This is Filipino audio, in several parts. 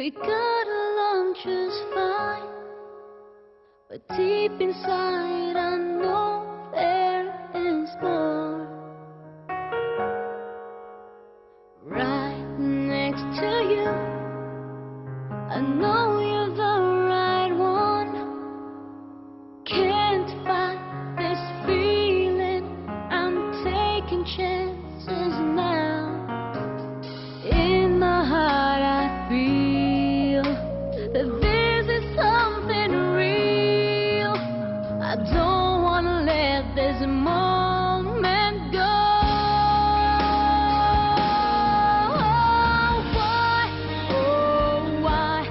We got along just fine, but deep inside I know there is more. Right next to you, I know you're the right one. Can't fight this feeling, I'm taking chances now. In my heart I feel that this is something real. I don't wanna let this moment go. Why, oh why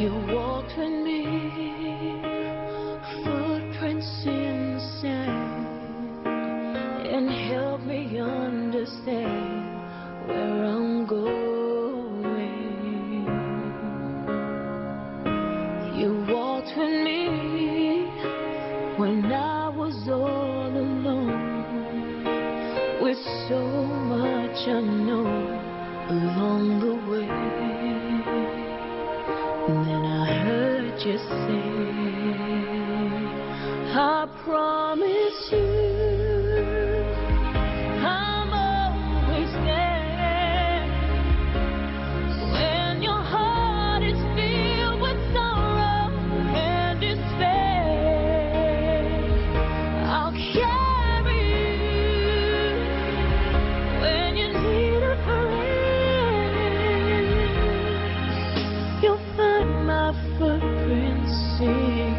You walked with me, footprints in the sand, and helped me understand where I'm going. You walked with me when I was all alone, with so much unknown along the way. And then I heard you say, I promise you I'm always there. When your heart is filled with sorrow and despair, I'll carry you when you need a friend. You'll find my footprints in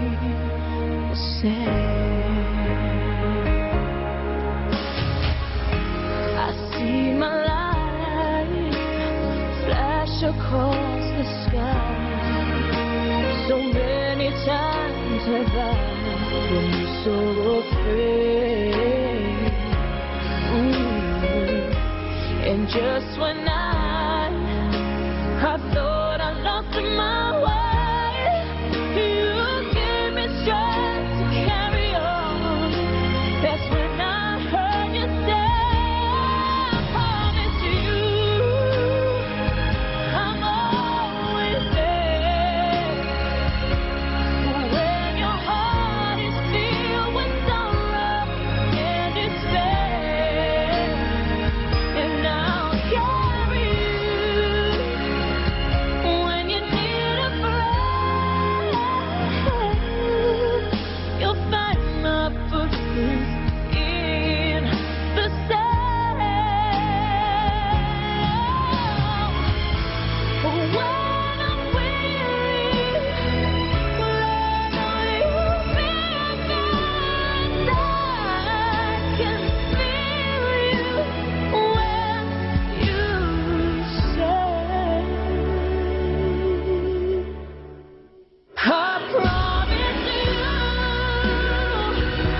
the sand. I see my light flash across the sky. So many times have I been so afraid. And just when I thought I lost my way, you gave me strength to carry on. That's when I heard you say, I promise you I'm always there. When your heart is filled with sorrow and despair, and I'll carry you when you need a friend. You'll find my footprints in the sand. When I'm weary, when I know you'll be there, I can feel you when you say, I promise you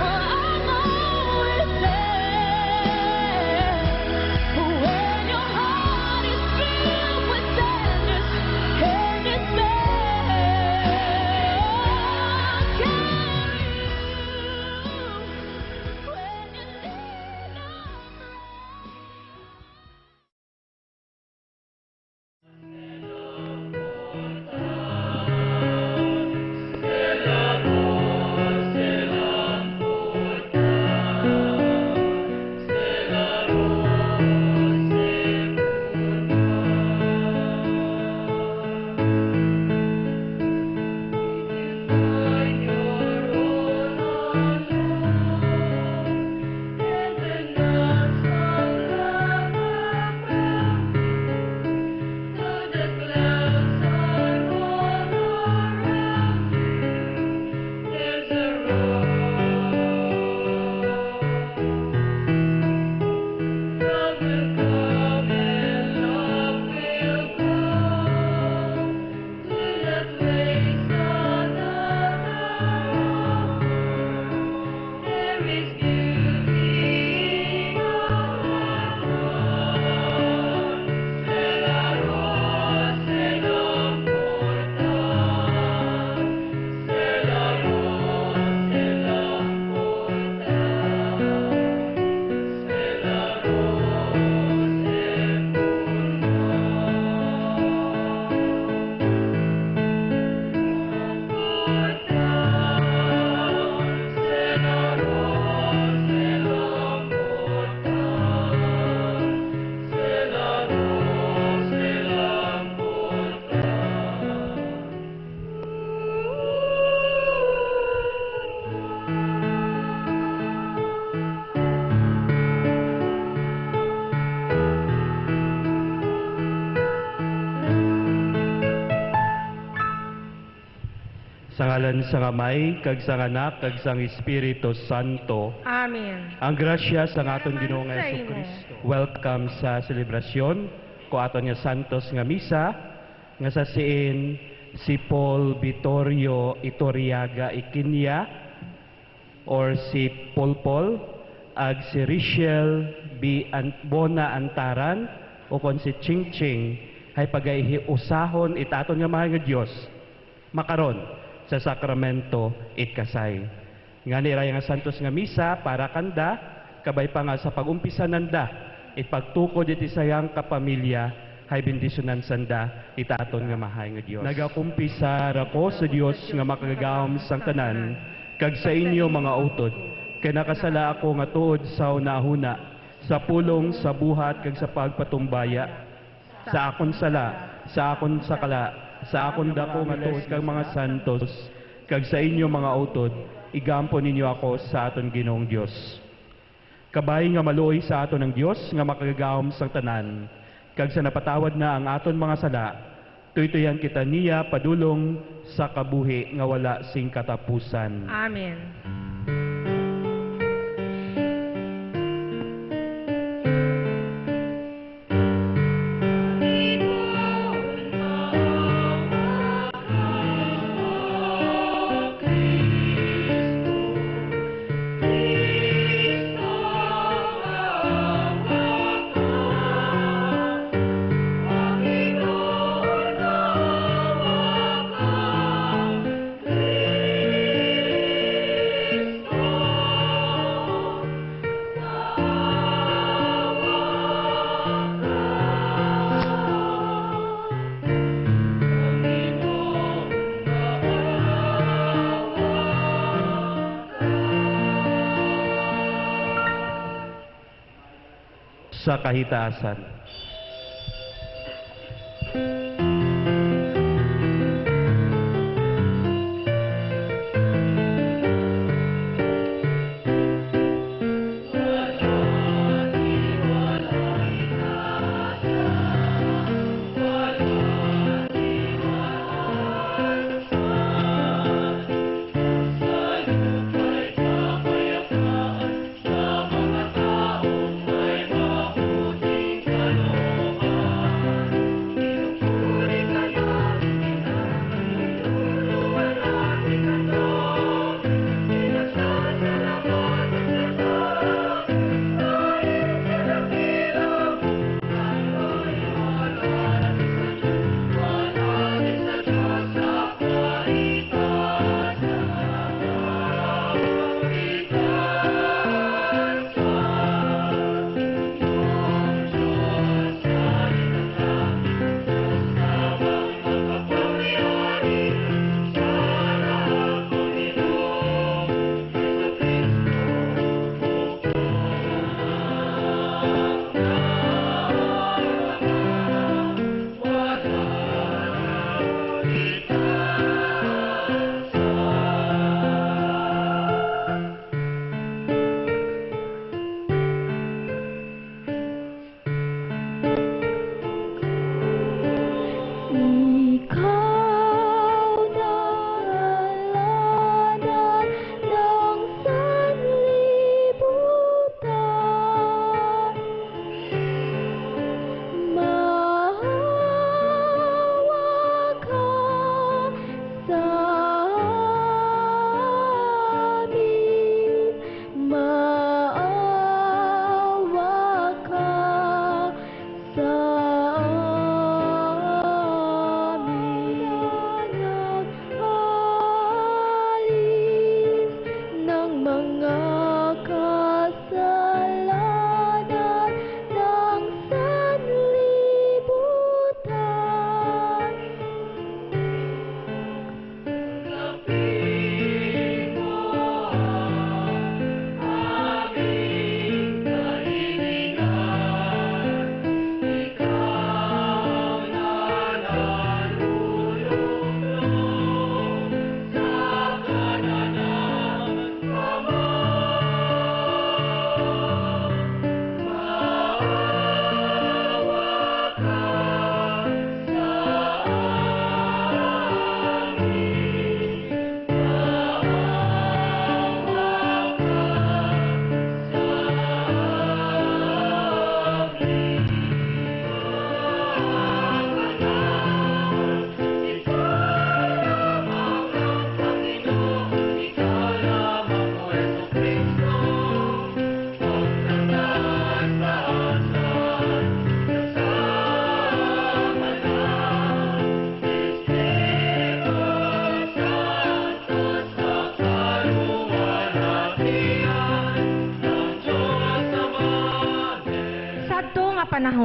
I'm always there. When your heart is filled with sadness and despair, I'll carry you when you need a Sa ngalan sa Amay, kag sa Anak, kag sa Espiritu Santo. Amen. Ang grasya sa aton Ginoong Salamat sa Hesus imo. Kristo. Welcome sa selebrasyon ko aton nga santos nga misa nga sa siin si Paul Vittorio Iturriaga Iquinya or si Paul, ag si Richelle Bona Antaran o kon si Ching Ching ay pagaihiusahon itaton nga mga nga Diyos makaron sa sakramento itkasay. Nga niraya nga santos nga misa para kanda, kabay pa nga sa pagumpisa nanda, ipagtukod iti sayang kapamilya, hay bendisyonan sanda, itaton nga mahay nga Diyos. Nagakumpisa rako sa Diyos nga makagagawam sang tanan, kag sa inyo mga utod, kay nakasala ako nga tuod sa unahuna, sa pulong, sa buhat, kag sa pagpatumbaya, sa akon sala, sa akon sakala, sa akon dako nga tuod kag mga santos, kag sa inyo mga utod, igampo ninyo ako sa aton Ginoong Dios. Kabay nga maluoy sa aton ng Dios nga makagagawom sang tanan, kag sa napatawad na ang aton mga sala, tuytoyan kita niya padulong sa kabuhi nga wala sing katapusan. Amen. Sa kahitaasan.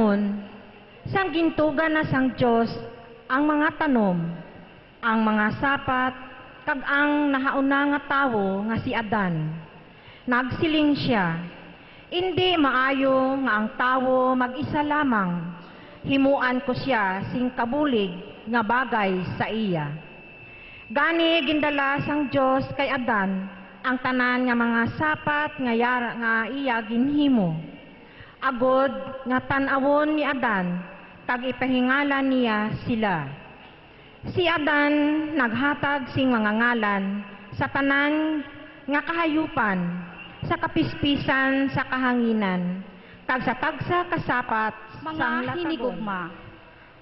panahon, sang gintugan na sang Diyos ang mga tanom, ang mga sapat, kag ang nahauna nga tawo nga si Adan. Nagsiling siya, hindi maayo nga ang tawo mag-isa lamang, himuan ko siya sing kabulig nga bagay sa iya. Gani gindala sang Diyos kay Adan ang tanan nga mga sapat nga iya ginhimo. Agod nga tan-awon ni Adan kag ipahingalan niya sila. Si Adan naghatag sing mga ngalan sa tanan nga kahayupan, sa kapispisan sa kahanginan, kag sa tagsa kasapat sang Mga latagon. hinigugma,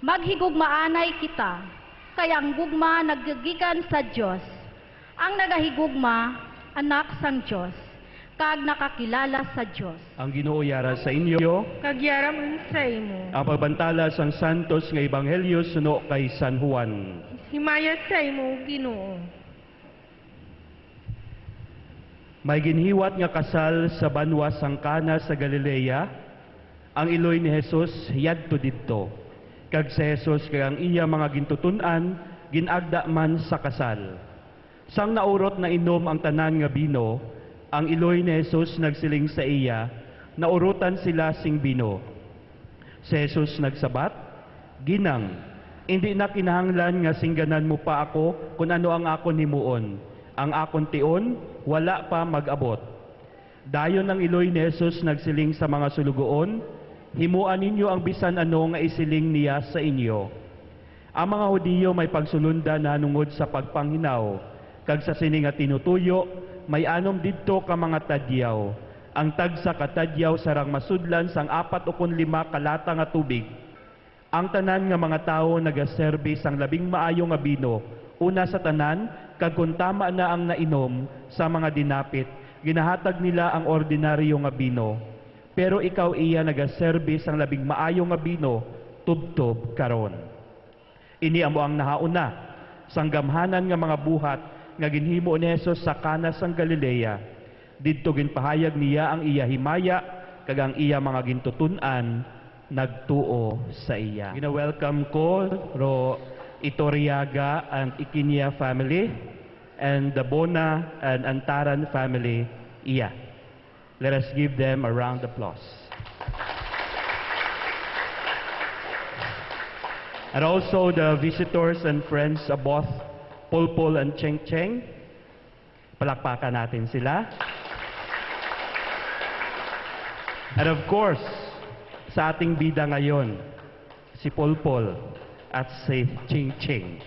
maghigugmaanay kita, kaya ang gugma naggigikan sa Diyos. Ang nagahigugma, anak sang Diyos, kag nakakilala sa Diyos. Ang Ginoo yara sa inyo, Kagyaram unsay mo, ang pagbantala sang santos nga ebanghelyo suno kay San Juan. himayat sa imo Ginoo. May ginhiwat nga kasal sa banwa sang Kana sa Galilea, ang iloy ni Jesus yadto didto. Kag si Jesus kay ang iya mga gintutunan ginagda man sa kasal. Sang naurot na inom ang tanan nga bino, ang iloy ni Jesus nagsiling sa iya, naurutan sila sing bino. Si Jesus nagsabat, "Ginang, hindi na kinahanglan nga singganan mo pa ako kung ano ang akon himuon. Ang akon tion, wala pa mag-abot." Dayon ang iloy ni Jesus nagsiling sa mga sulugoon, "Himuan ninyo ang bisan ano nga isiling niya sa inyo." Ang mga Hudiyo may pagsulundan na nungod sa pagpanghinaw, kag sa sini nga tinutuyo, may anom didto ka mga tadyaw. Ang tagsa ka tadyaw sarang masudlan sang 4 o 5 kalata nga tubig. Ang tanan nga mga tawo nagaserbi sang labing maayo nga bino, una sa tanan, kag kung tama na ang nainom sa mga dinapit, ginahatag nila ang ordinaryo nga bino. Pero ikaw iya nagaserbi sang labing maayo nga bino, tubtob karon. Ini amo ang nahauna sang gamhanan nga mga buhat nga ginhimo ni Jesus sa Kana sang Galilea. Didto ginpahayag niya ang iya himaya kag ang iya mga gintutunan nagtuo sa iya. Gina-welcome ko ro Itoriaga and Ikinya family and the Bona and Antaran family iya. Let us give them a round of applause. And also the visitors and friends of both Pulpul and Cheng Cheng. Palakpakan natin sila. And of course, sa ating bida ngayon, si Pulpul at si Cheng Cheng.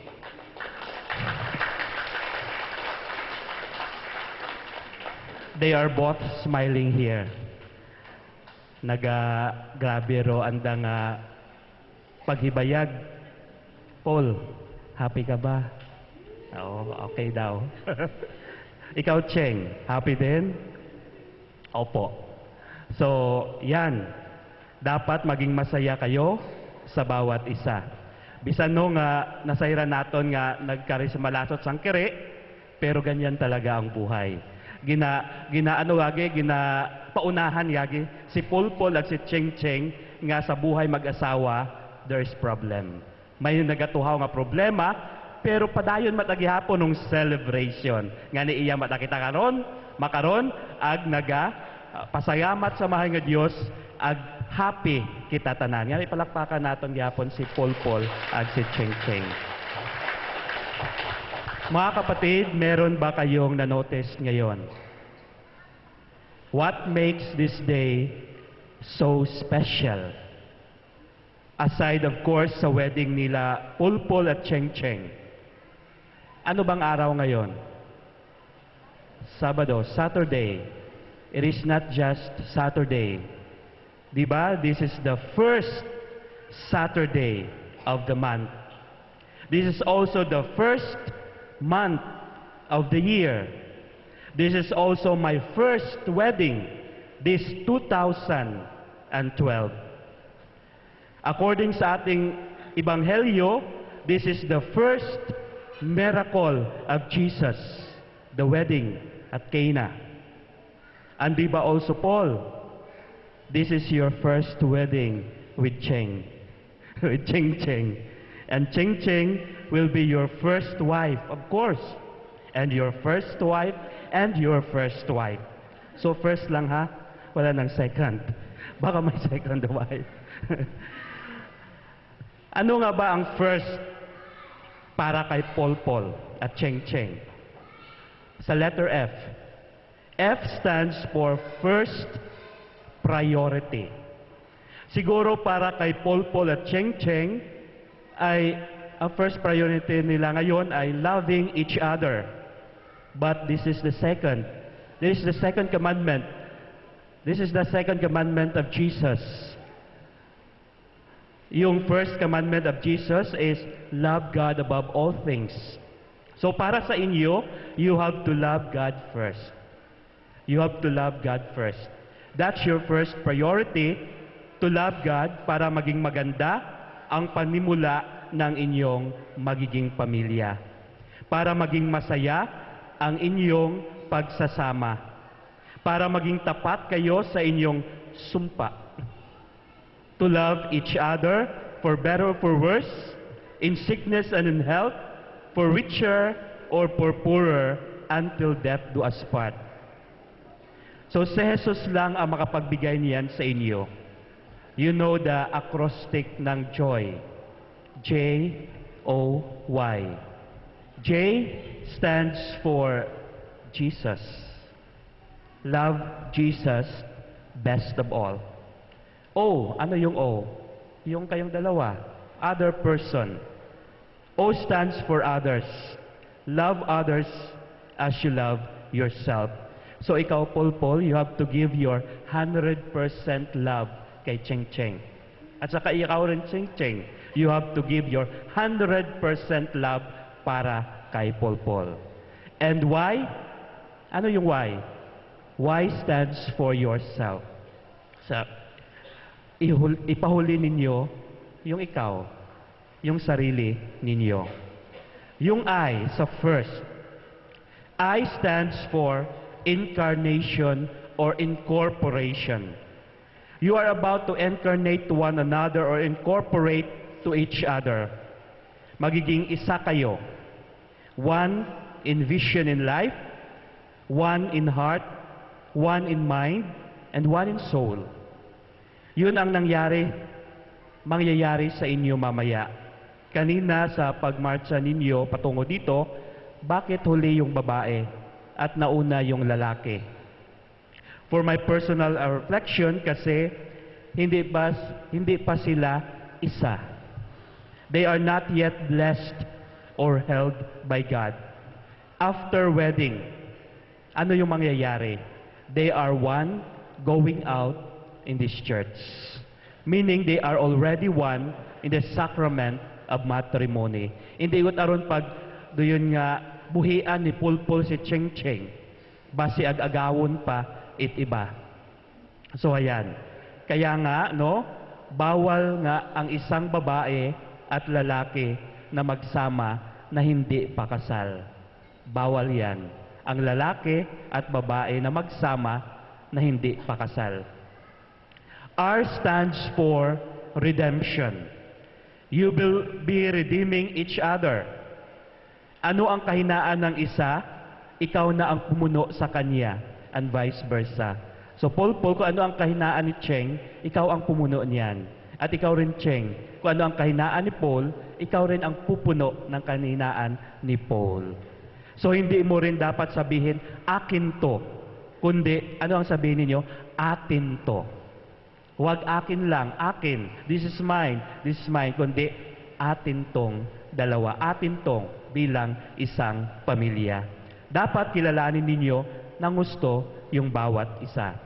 They are both smiling here. Grabe ro andang paghibayag. Paul, happy ka ba? Oo, okay daw. Ikaw, Cheng, happy din? Opo. So, yan. Dapat maging masaya kayo sa bawat isa. Bisan no nga nasayran naton nga nagkarismalasot sang kere, pero ganyan talaga ang buhay. Paunahan yagi si Pulpul at si Cheng Cheng nga sa buhay mag-asawa, there's problem. May nagatuhaw nga problema, pero padayon matagihapon ng celebration. Nga ni iya matakita makaron, ag pasayamat sa mahal nga Dios, ag happy kita tanan. Nga ipalakpakan naton gihapon si Pulpul ag si Cheng Cheng. Mga kapatid, meron ba kayong na-notice ngayon? What makes this day so special? Aside of course sa wedding nila Pulpul at Cheng Cheng. Ano bang araw ngayon? Sabado, Saturday. It is not just Saturday. Diba? This is the first Saturday of the month. This is also the first month of the year. This is also my first wedding, this 2012. According sa ating Ebanghelyo, this is the first miracle of Jesus, the wedding at Cana. And diba also Paul, this is your first wedding, with Cheng, with Cheng Cheng. And Cheng Cheng will be your first wife, of course. And your first wife, and your first wife. So first lang ha, wala nang second. Baka may second wife. Ano nga ba ang first para kay Paul Paul at Cheng Cheng? Sa letter F. F stands for first priority. Siguro para kay Paul Paul at Cheng Cheng ay ang first priority nila ngayon ay loving each other. But this is the second. This is the second commandment. This is the second commandment of Jesus. Yung first commandment of Jesus is love God above all things. So para sa inyo, you have to love God first. You have to love God first. That's your first priority, to love God para maging maganda ang panimula ng inyong magiging pamilya. Para maging masaya ang inyong pagsasama. Para maging tapat kayo sa inyong sumpa. To love each other for better or for worse, in sickness and in health, for richer or for poorer, until death do us part. So si Jesus lang ang makapagbigay niyan sa inyo. You know the acrostic ng joy. J-O-Y. J stands for Jesus. Love Jesus best of all. O, ano yung O? Yung kayong dalawa. Other person. O stands for others. Love others as you love yourself. So ikaw, Paul Paul, you have to give your 100% love kay Cheng Cheng. At saka ikaw rin, Cheng Cheng, you have to give your 100% love para kay Paul Paul. And why? Ano yung why? Y stands for yourself. So, ipahuli ninyo yung ikaw, yung sarili ninyo. Yung I sa first. I stands for incarnation or incorporation. You are about to incarnate to one another or incorporate to each other. Magiging isa kayo. One in vision in life, one in heart, one in mind, and one in soul. Yun ang mangyayari sa inyo mamaya. Kanina sa pagmarcha ninyo patungo dito, bakit huli yung babae at nauna yung lalaki? For my personal reflection, kasi hindi pa sila isa. They are not yet blessed or held by God. After wedding, ano yung mangyayari? They are one going out in this church. Meaning they are already one in the sacrament of matrimony. Hindi ut aron pag doyon nga buhian ni Pulpul si Cheng Cheng. Basi ag-agawon pa iba. So ayan. Kaya nga no, bawal nga ang isang babae at lalaki na magsama na hindi pa kasal. Bawal yan. Ang lalaki at babae na magsama na hindi pa kasal. R stands for redemption. You will be redeeming each other. Ano ang kahinaan ng isa, ikaw na ang pumuno sa kanya, and vice versa. So Paul, kung ano ang kahinaan ni Cheng, ikaw ang pumuno niyan. At ikaw rin, Cheng, kung ano ang kahinaan ni Paul, ikaw rin ang pupuno ng kahinaan ni Paul. So hindi mo rin dapat sabihin, akin to. Kundi, ano ang sabihin ninyo? Atin to. Huwag akin lang, akin. This is mine, this is mine. Kundi, atin tong dalawa. Atin tong bilang isang pamilya. Dapat kilalanin ninyo ng gusto yung bawat isa.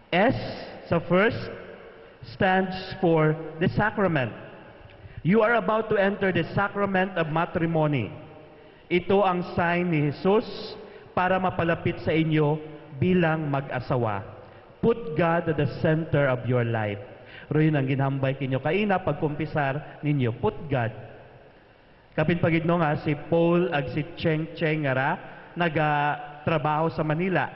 S sa first stands for the sacrament. You are about to enter the sacrament of matrimony. Ito ang sign ni Jesus para mapalapit sa inyo bilang mag-asawa. Put God at the center of your life. Pero yun ang ginhambay kinyo. Kaina pagkumpisar ninyo, put God. Kapin pagidno nga si Paul ag si Cheng Cheng nga nagatrabaho sa Manila.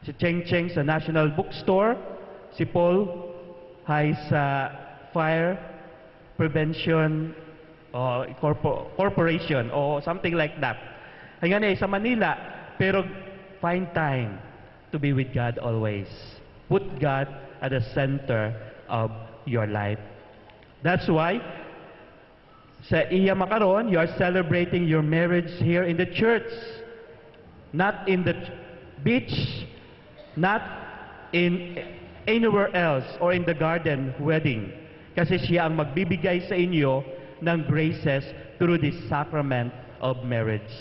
Si Cheng Cheng sa National Bookstore, si Paul ay sa Fire Prevention Corporation or something like that. Hanggang sa Manila, pero find time to be with God always. Put God at the center of your life. That's why sa iya makaron, you are celebrating your marriage here in the church. Not in the beach, not in anywhere else or in the garden wedding. Kasi siya ang magbibigay sa inyo ng graces through this sacrament of marriage.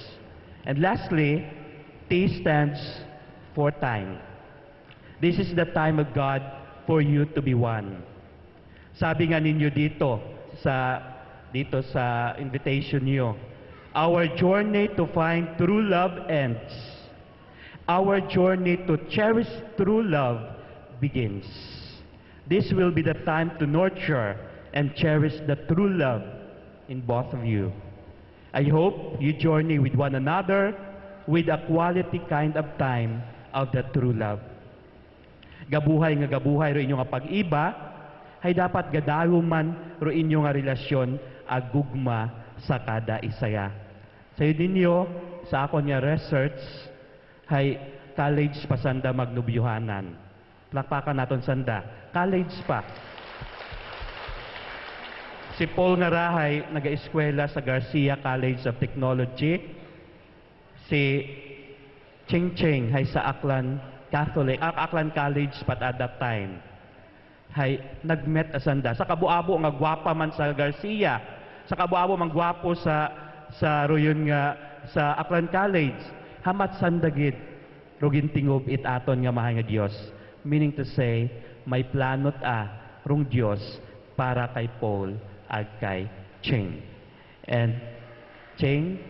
And lastly, T stands for time. This is the time of God for you to be one. Sabi nga ninyo dito sa invitation niyo, our journey to find true love ends. Our journey to cherish true love begins. This will be the time to nurture and cherish the true love in both of you. I hope you journey with one another with a quality kind of time of the true love. Gabuhay ro inyo nga pag-iba, ay dapat gadayo man ro inyo nga relasyon agugma sa kada isaya. Sa ninyo, sa akon nga research, ay college pa sanda magnubyuhanan. Plakpakan naton sanda. College pa. Si Paul nga rahay, nag-eskwela sa Garcia College of Technology. Si Ching Ching ay sa Aklan College pat at that time. Hay nagmet asanda. Sa kabuabo nga gwapa man sa Garcia. Sa kabuabo man gwapo sa royon nga sa Aklan College. Hamat sandagid rugin tingob it aton nga mahal nga Dios. Meaning to say, may planot rung Dios para kay Paul ag kay Ching. And Ching,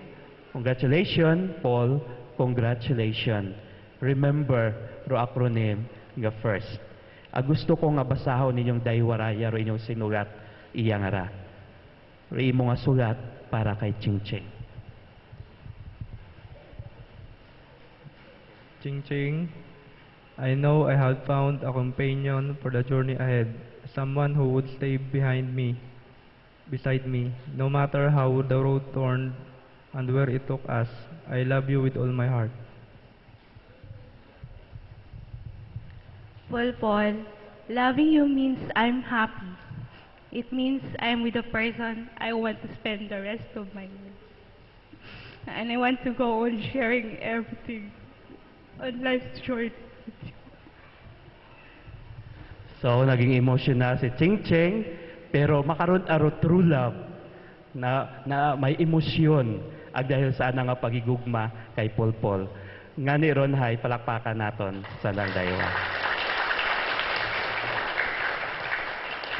congratulations. Paul, congratulations. Remember ro acronym nga first. Gusto ko nga basahon ninyong daywaraya ro inyong sinulat iya nga ra. Ro imo nga sulat para kay Ching Ching. Ching Ching, I know I have found a companion for the journey ahead, someone who would stay beside me, no matter how the road turned and where it took us. I love you with all my heart. Paul, loving you means I'm happy. It means I'm with a person I want to spend the rest of my life. And I want to go on sharing everything on life's journey with you. So, naging emotional si Ching Ching, pero makaroon aro true love na may emosyon ag dahil sa nga pagigugma kay Paul Paul. Nga ni ron hay palakpakan naton sa daywa.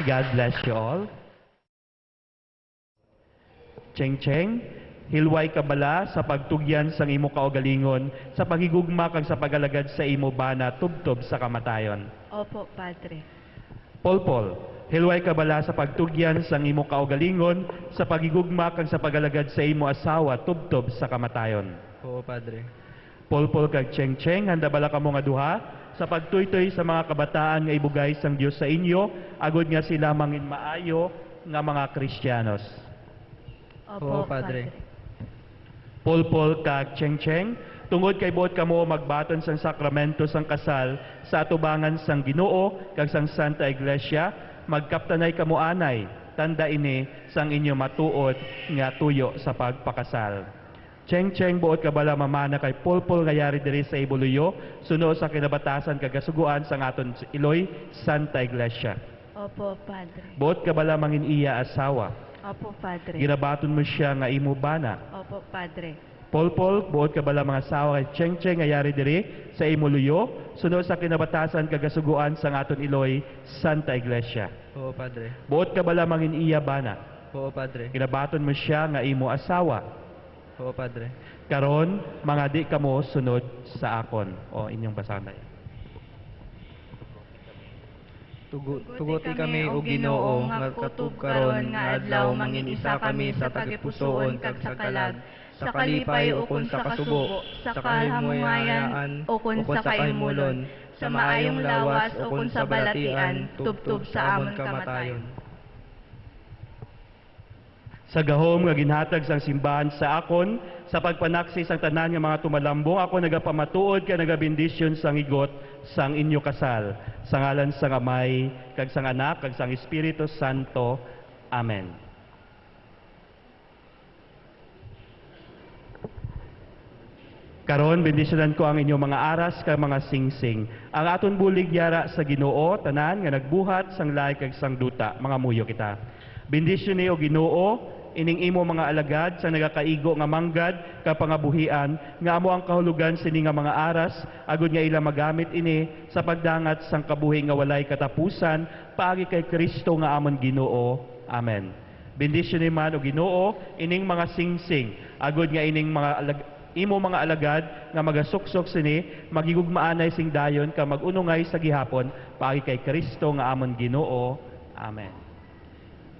God bless you all. Ching Ching, hilway ka bala sa pagtugyan sang imo kaugalingon sa pagigugma kag sa pagalagad sa imo bana tubtob sa kamatayon. Opo, Padre. Paul Paul, hilway ka bala sa pagtugyan sang imo kaugalingon sa pagigugma kag sa pagalagad sa imo asawa tubtob sa kamatayon. Oo, Padre. Paul Paul kag Ching Ching, handa bala kamo nga duha sa pagtuytoy sa mga kabataan nga ibugay sang Dios sa inyo agod nga sila mangin maayo nga mga Kristiyanos. Oo, Padre. Paul Paul kag Ching Ching, tungod kay buot kamo magbaton sang sakramento sang kasal sa atubangan sang Ginoo kag sang Santa Iglesia, magkaptanay kamo anay, tanda ini sang inyo matuod nga tuyo sa pagpakasal. Ching Ching, buot ka bala mamana kay Paul Paul ngayari diri sa Ibuluyo, suno sa kinabatasan kag kasuguan sang aton Iloy Santa Iglesia. Opo, Padre. Buot ka bala mangin iya asawa. Opo, Padre. Ginabaton mo siya nga imo bana. Opo, Padre. Paul Paul, buot ka bala mga asawa kay Ching Ching ngayari diri sa Ibuluyo, suno sa kinabatasan kag kasuguan sang aton Iloy Santa Iglesia. Oo, Padre. Buot ka bala mangin iya bana. Oo, Padre. Ginabaton mo siya nga imo asawa. Oo, Padre. Karon, mga di kamo sunod sa akon. O, inyong basahan tayo. Tuguti kami o Ginoo nga kutub karon nga adlaw mangin isa kami sa tagipusoon kag sa kalag, sa kalipay o kun sa kasubo, sa kahimuyayan o kun sa kaimulon, sa maayong lawas o kun sa balatian, tubtub sa amon kamatayon. Sa gahom nga ginhatag sang simbahan sa akon, sa pagpanaksi sang tanan nga mga tumalambong, ako nagapamatuod ka nagabindisyon sang igot sang inyo kasal. Sa ngalan sang Amay, kag sang Anak, kag sang Espiritu Santo. Amen. Karon bendisyonan ko ang inyong mga aras kag mga singsing. Ang aton bulig yara sa Ginoo tanan nga nagbuhat sang lahi kag sang duta. Mga muyo kita. Bendisyon ni o Ginoo ining imo mga alagad sa nagakaigo nga manggad ka pangabuhian nga amo ang kahulugan sini nga mga aras agud nga ila magamit ini sa pagdangat sang kabuhi nga walay katapusan paagi kay Kristo nga amon Ginoo. Amen. Bendisyon ni man o Ginoo ining mga singsing agud nga ining mga imo mga alagad nga magasuksok sini magigugmaanay sing dayon ka magunungay sa gihapon paagi kay Kristo nga amon Ginoo. Amen.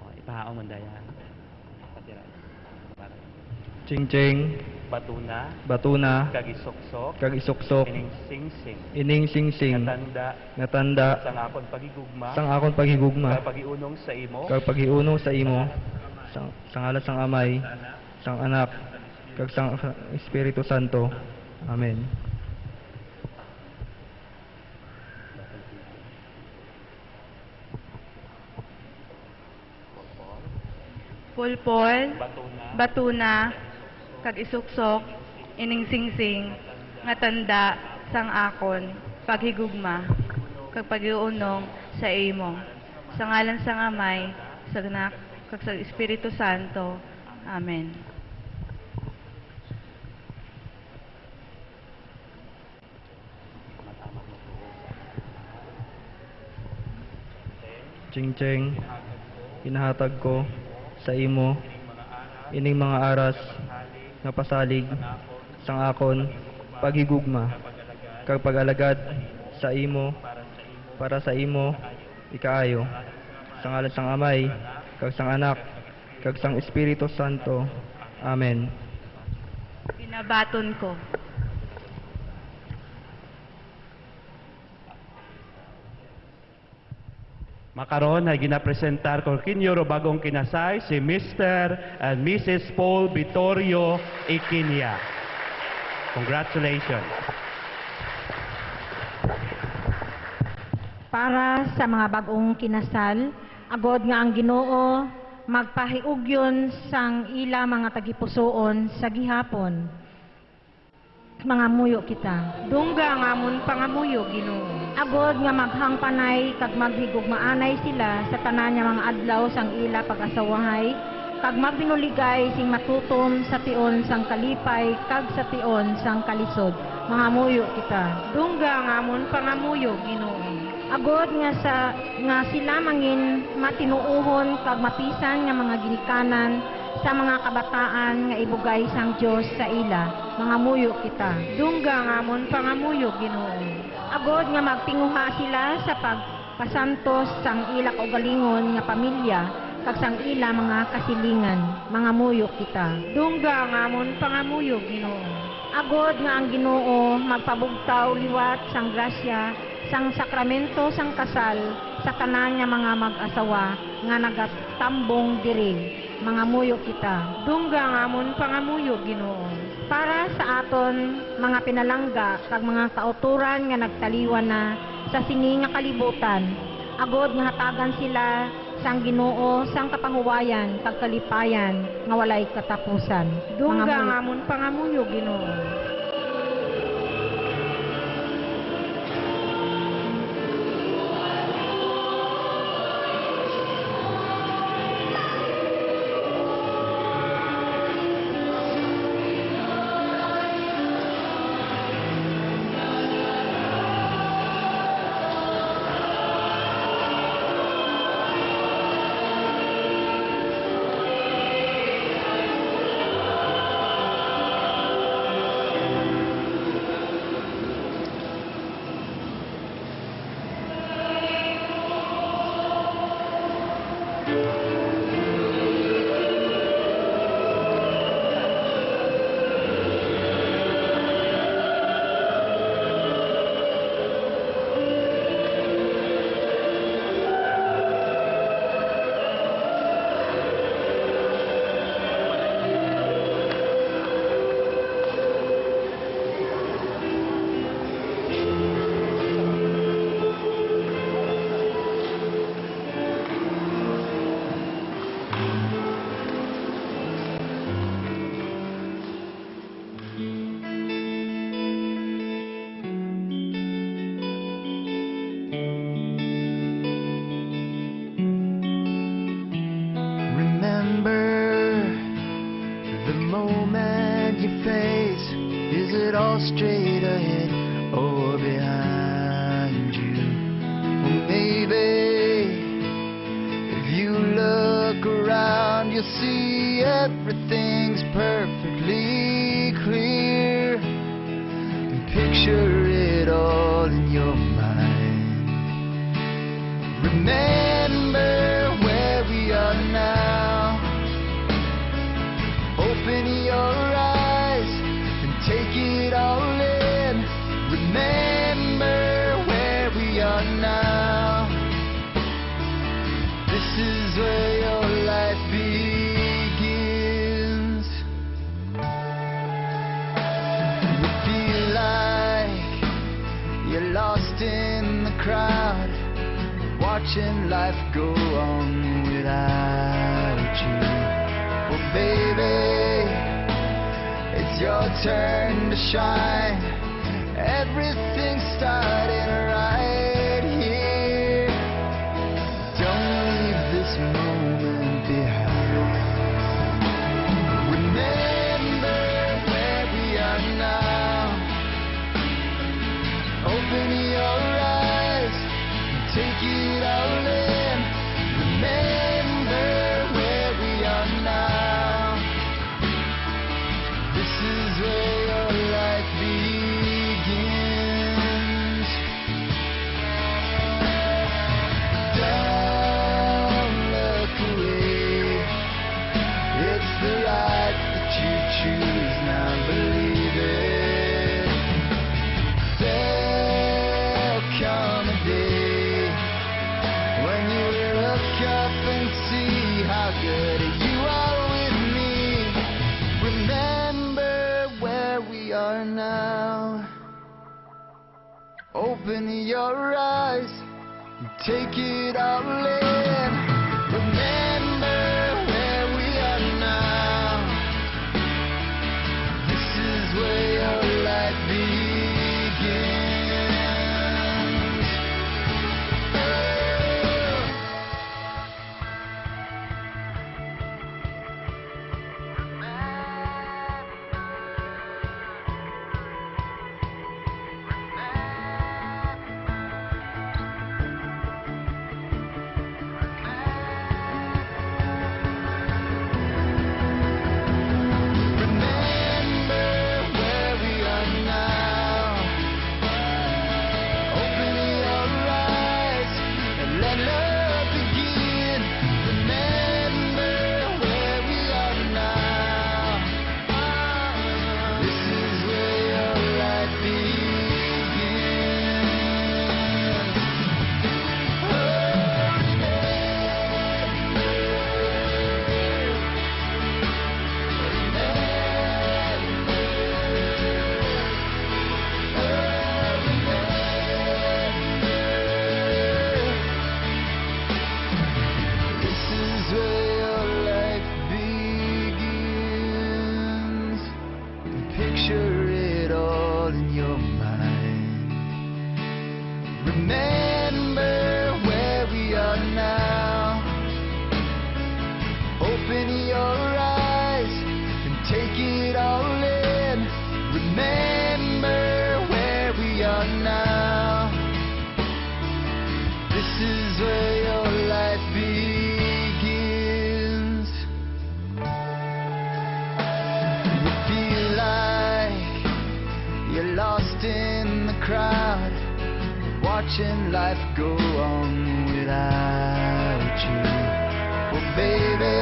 O, ipahaon man dayan. Ching-ching, Batuna, batuna, kagisuksok, kag isuksok, ining singsing, ining singsing, nga tanda, tanda, sang akon pagigugma, sang akon paghigugma, kag pagiunong sa imo, kag paghiuno sa imo, sang ngalan sang Amay, sang Anak, kag sang Espiritu Santo. Amen. Pulpol, batuna, batuna, kag isuksok, ining singsing, nga tanda, sang akon, paghigugma, kag pag-iunong sa imo. Sa ngalan sang Amay, sa Anak, kag sa Espiritu Santo. Amen. Ching-ching, inahatag ko sa imo ining mga aras nga pasalig sang akon paghigugma kag pag-alagad sa imo para sa imo ikaayo sa ngalan sang Amay kag sang Anak kag sang Espiritu Santo. Amen. Binabaton ko. Makaron ay ginapresentar ko kinyo ro bagong kinasay si Mr. and Mrs. Paul Vittorio Iquinia. Congratulations. Para sa mga bagong kinasal, agod nga ang Ginoo magpahiugyon sang ila mga tagipusoon sa gihapon. Mga muyo kita. Dungga nga amon pangamuyo, Ginoo. Agod nga maghangpanay kag maghigugmaanay sila sa tanan nga mga adlaw sang ila pag-asawahay kag magbinuligay sing matutom sa tion sang kalipay kag sa tion sang kalisod. Mga muyo kita. Dungga nga amon pangamuyo, Ginoo. Agod nga sila mangin matinuuhon kag mapisan nga mga ginikanan sa mga kabataan nga ibugay sang Dios sa ila. Mga muyo kita. Dungga nga amon pangamuyo, Ginoo. Agod nga magtinguha sila sa pagpasantos sang ila kaugalingon nga pamilya kag sang ila mga kasilingan. Mga muyo kita. Dungga nga amon pangamuyo, Ginoo. Agod nga ang Ginoo magpabugtaw liwat sang grasya sang sakramento sang kasal sa tanan nga mga mag-asawa nga nagatambong diri. Mga muyo kita. Dungga nga amon pangamuyo, Ginoo. Para sa aton mga pinalangga kag mga kauturan nga nagtaliwan na sa sini nga kalibutan, agod nga hatagan sila sang Ginoo sang kapanguwayan kag kalipayan nga walay katapusan. Dungga Mga nga amon pangamuyo, Ginoo. all straight ahead or behind you. Well, maybe if you look around, you'll see everything's perfectly clear. And picture it all in your mind. Remember where we are now. Open your eyes and take it all in. Remember where we are now. This is where your life begins. You feel like you're lost in the crowd, watching life go on without you. Well, baby, it's your turn to shine. Everything's starting right here. Don't leave this moment behind. Remember where we are now. Open your eyes and take it all in. Remember where we are now. This is where your life begins. Don't look away. It's the life that you choose now. Believe it. There'll come a day when you look up and see how good you are with me. Remember where we are now. Open your eyes and take it all in. Remember where we are now. This is where your life begins. Remember where we are now. Open your eyes and let love begin. Remember where we are now. This is where your life begins. This is where your life begins. And picture it all in your mind. Remember where we are now. Open your eyes and take it all in. Remember where we are now. This is where your life begins. You feel like you're lost in the crowd, watching life go on without you. Well, baby,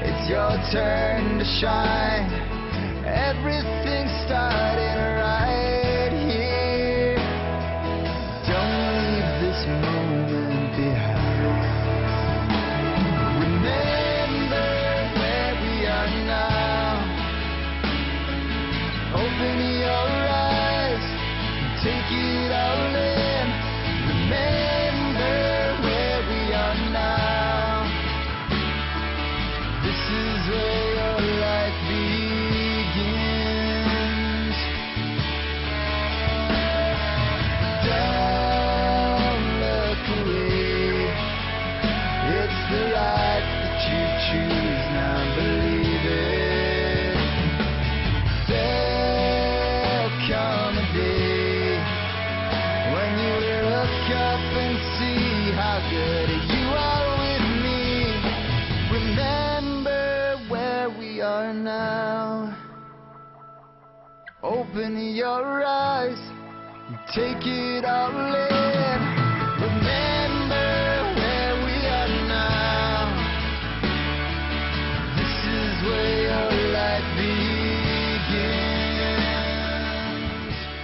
it's your turn to shine. Everything's starting right here. Don't leave this moment behind. Remember where we are now. Open your eyes and take it all in. Remember where we are now. This is where your life begins. we are now. Open your eyes and take it all in. Remember where we are now. This is where your life begins.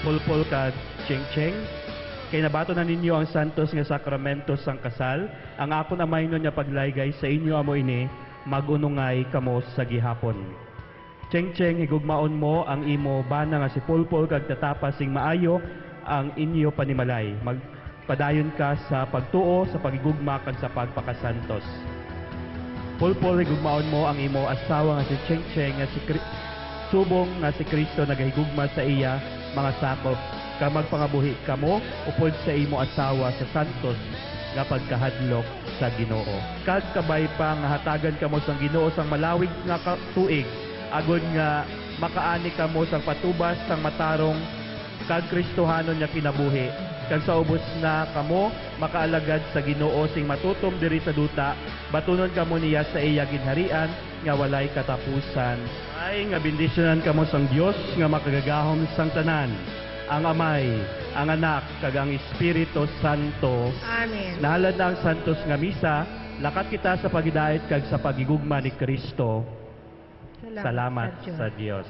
Pulpul ka, Cheng-Cheng. Kay nabato na ninyo ang santos nga sakramento sang kasal, ang akon amay nun nga paglaygay sa inyo amo ini, magunungay kamo sa gihapon. Cheng-Cheng, higugmaon mo ang imo bana nga si Pulpul kag tatapas sing maayo ang inyo panimalay. Magpadayon ka sa pagtuo, sa pagigugma kag sa pagpakasantos. Pulpul, higugmaon mo ang imo asawa nga si Cheng-Cheng nga si subong nga si Kristo nagahigugma sa iya mga sakop. Ka magpangabuhi kamo upod sa imo asawa sa santos nga pagkahadlok sa Ginoo. Kag kabay pa nga hatagan kamo sang Ginoo sang malawig nga tuig agon nga makaani kamo sang patubas sang matarong kag Kristohanon nga kinabuhi. Kag sa ubos na kamo makaalagad sa Ginoo sing matutom diri sa duta, batunon kamo niya sa iya ginharian nga walay katapusan. Ay nga bendisyonan kamo sang Dios nga makagagahom sang tanan, ang Amay, ang Anak, kag ang Espiritu Santo. Amen. Nahalad na ang santos nga misa, lakat kita sa pagidait kag sa pagigugma ni Kristo. Salamat sa Dios.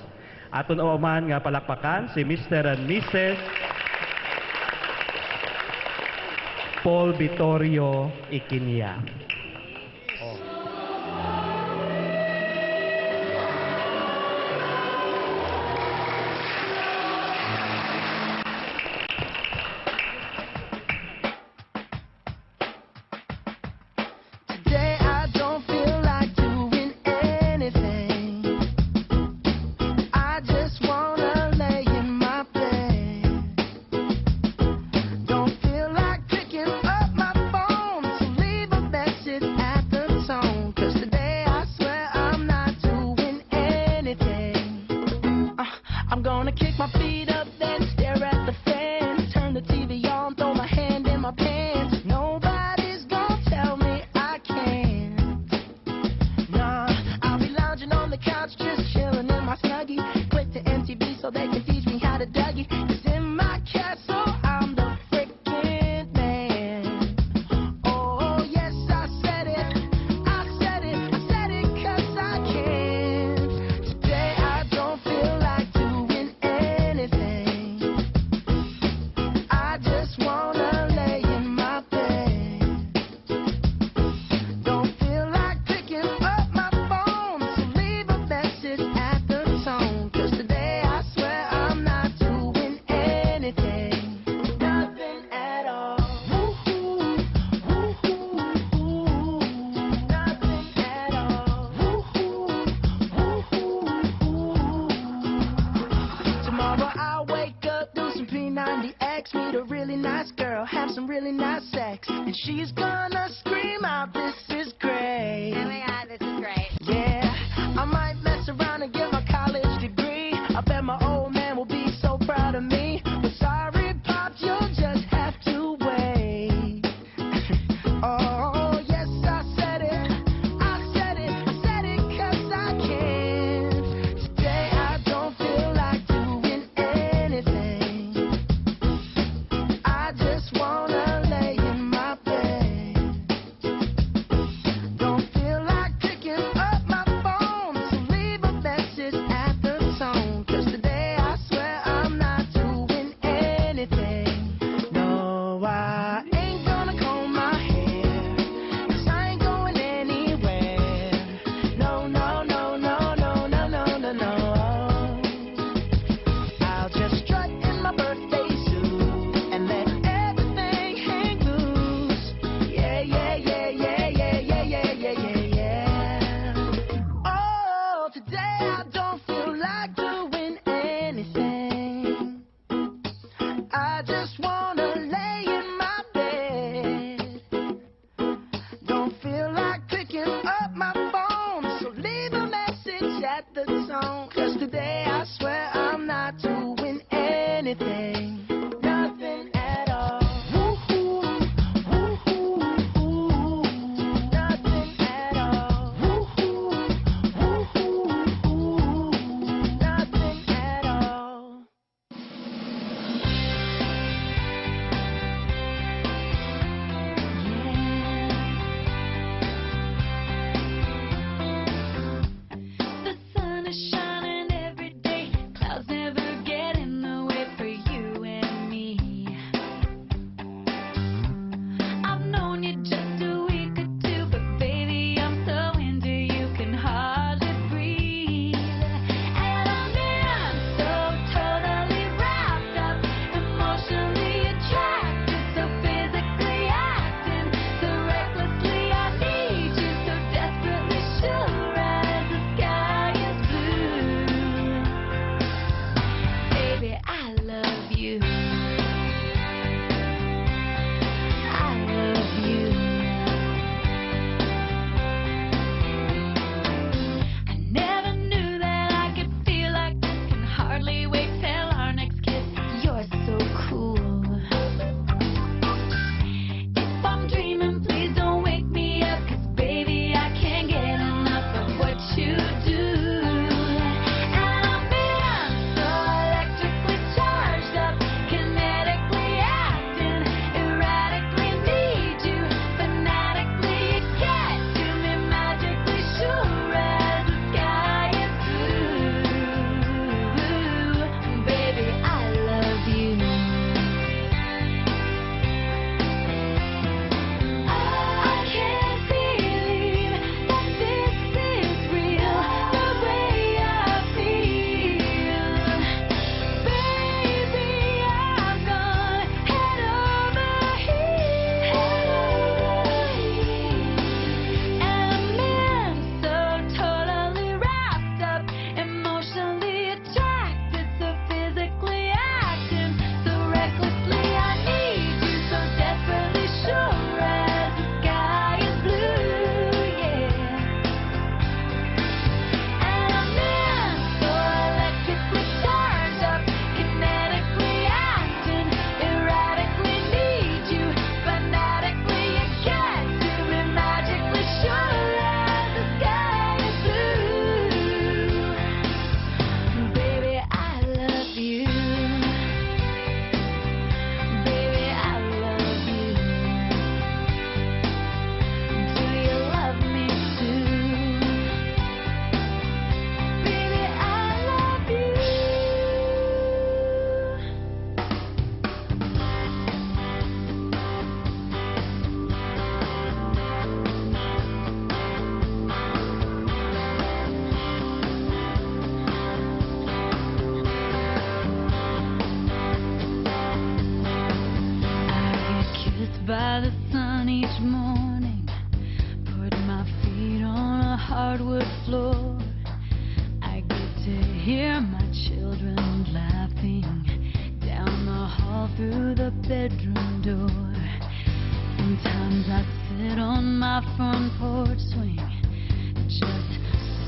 Aton man nga palakpakan si Mr. and Mrs. Paul Vittorio Iquinia. Today I don't feel like doing anything. I just wanna lay in my bed. Don't feel like picking up my phone to leave a message at the tone. 'Cause today I swear I'm not doing anything. I'm gonna kick my feet up, then stare at the fan. Turn the TV on, throw my hand in my pants. Nobody's gonna tell me I can't. Nah, I'll be lounging on the couch, just chilling in my Snuggie. Click to MTV so they can teach me how to Dougie. 'Cause in my castle, I'm the freaking man. Oh, yes, I said it. I said it. I said it 'cause I can. Today I don't feel like doing anything. I just wanna lay in my bed. Don't feel like picking up my phone to leave a message at the tone. 'Cause today I swear I'm not doing anything. Nothing at all. Woo-hoo, woo-hoo, nothing at all. Woo-hoo, woo-hoo. Tomorrow I'll wake up, do some P90X, meet a really nice girl, have some really nice sex, and she's gonna scream out, "This is great." Oh my God, this is great. Yeah, I might mess around and get my college degree. I bet my old man will be so proud of me. But sorry, Pops, you'll just have to wait. Oh, yes, I said it. I said it. I said it 'cause I can. Today I don't feel like doing anything. I just wanna lay in my bed. Don't feel like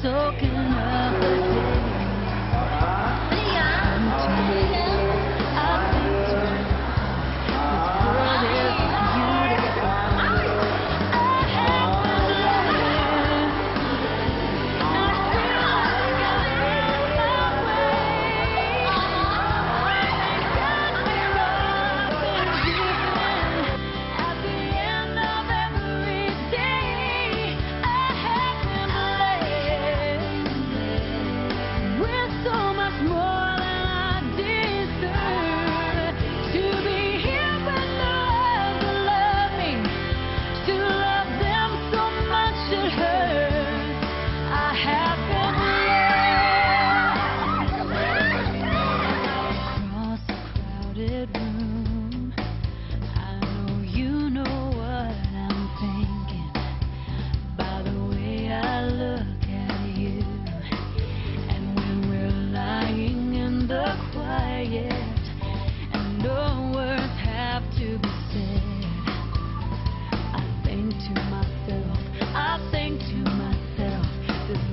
soaking up the day.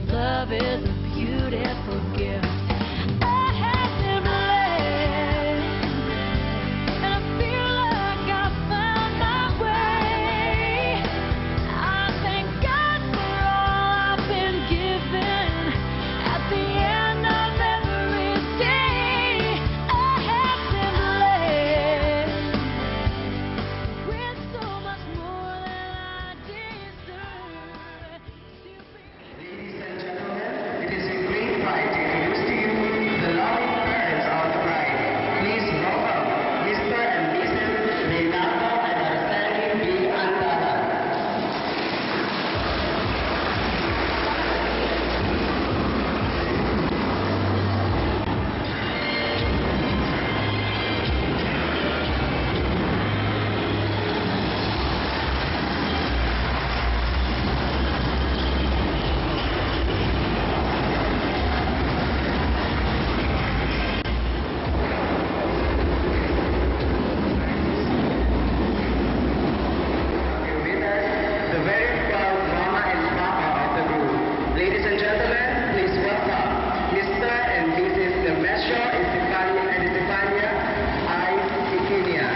Love is a beautiful gift. I have been blessed, and I feel like I found my way. I thank God for all I've been given. At the end of every day, I have been blessed with so much more than I deserve to be. Ladies and gentlemen, it is a great pride to introduce to you the loving parents of the bride. Please welcome Mr. and Mrs. Renato and Araceli B. Antara. With us, the very proud mama and papa of the group. Ladies and gentlemen, please welcome Mr. and Mrs. Demetrio Estefania and Estefania I. Ikinia.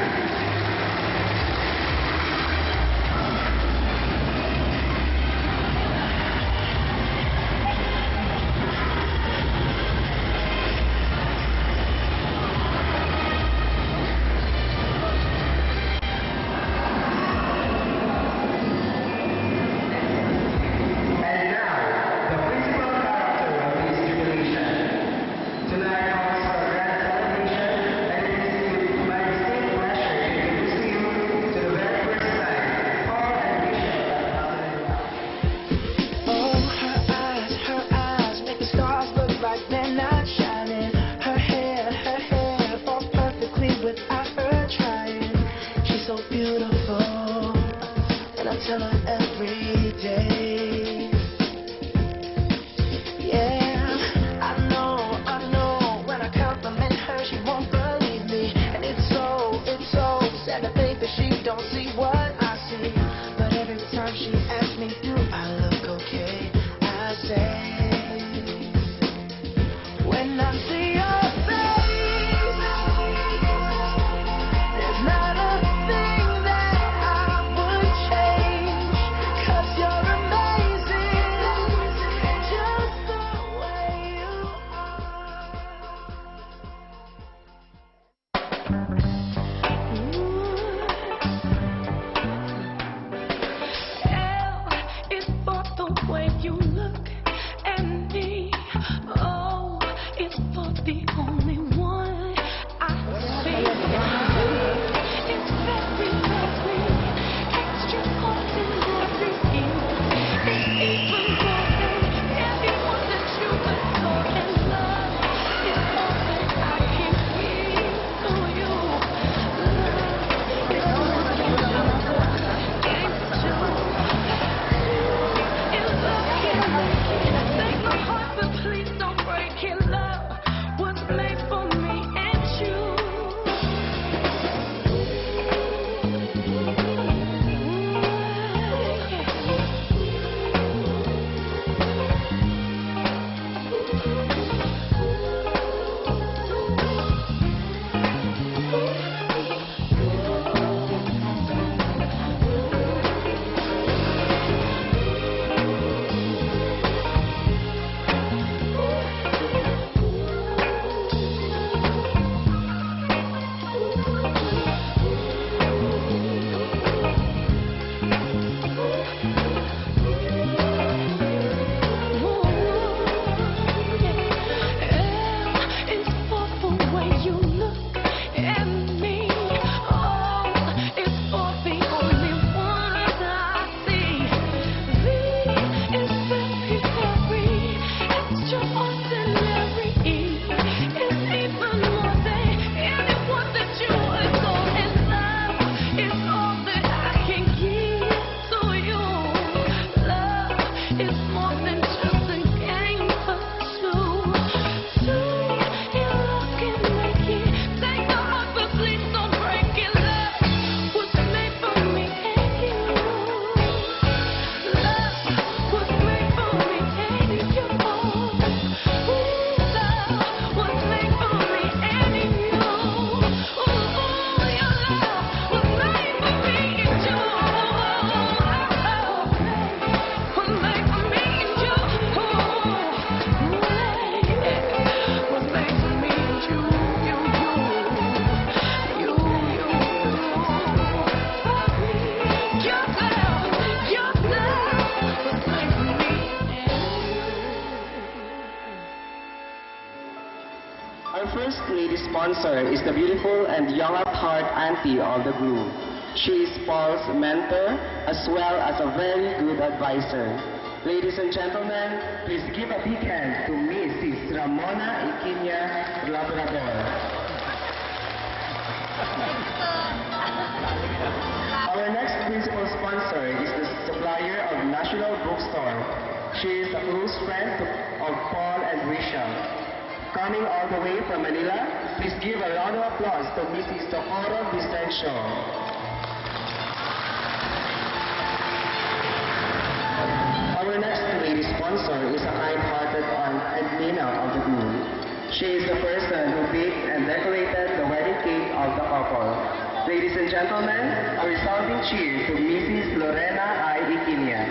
And now, the principal character of this jubilation. Tonight calls for a grand celebration, and it is with my distinct pleasure to introduce to you to the very first time, Paul and Michelle. Oh, her eyes make the stars look like they're not shining. Her hair falls perfectly without her trying. She's so beautiful, and I tell her every day. Yeah, I know, when I compliment her, she won't believe me. And it's so sad to think that she don't see what I see. But every time she asks me, do I look okay? I say, when I see your face, there's not a thing that I would change. 'Cause you're amazing, just the way you are. L is for the way you look at me. O is for the only one I see. It's very extraordinary. It's even more than anyone that you adore and love. It's all that I can give to you. Love is more than gave to. In love can break my heart, but please don't break it. Love was made Our first lady sponsor is the beautiful and young at heart auntie of the groom. She is Paul's mentor as well as a very good advisor. Ladies and gentlemen, please give a big hand to Mrs. Ramona Iquinia Labrador. Our next principal sponsor is the supplier of National Bookstore. She is a close friend of Paul and Rachel. Coming all the way from Manila, please give a round of applause to Mrs. Socorro Vicencio. Our next lady sponsor is a kind-hearted aunt and Nina of the groom. She is the person who baked and decorated the wedding cake of the couple. Ladies and gentlemen, a resounding cheer to Mrs. Lorena I. Iquinia.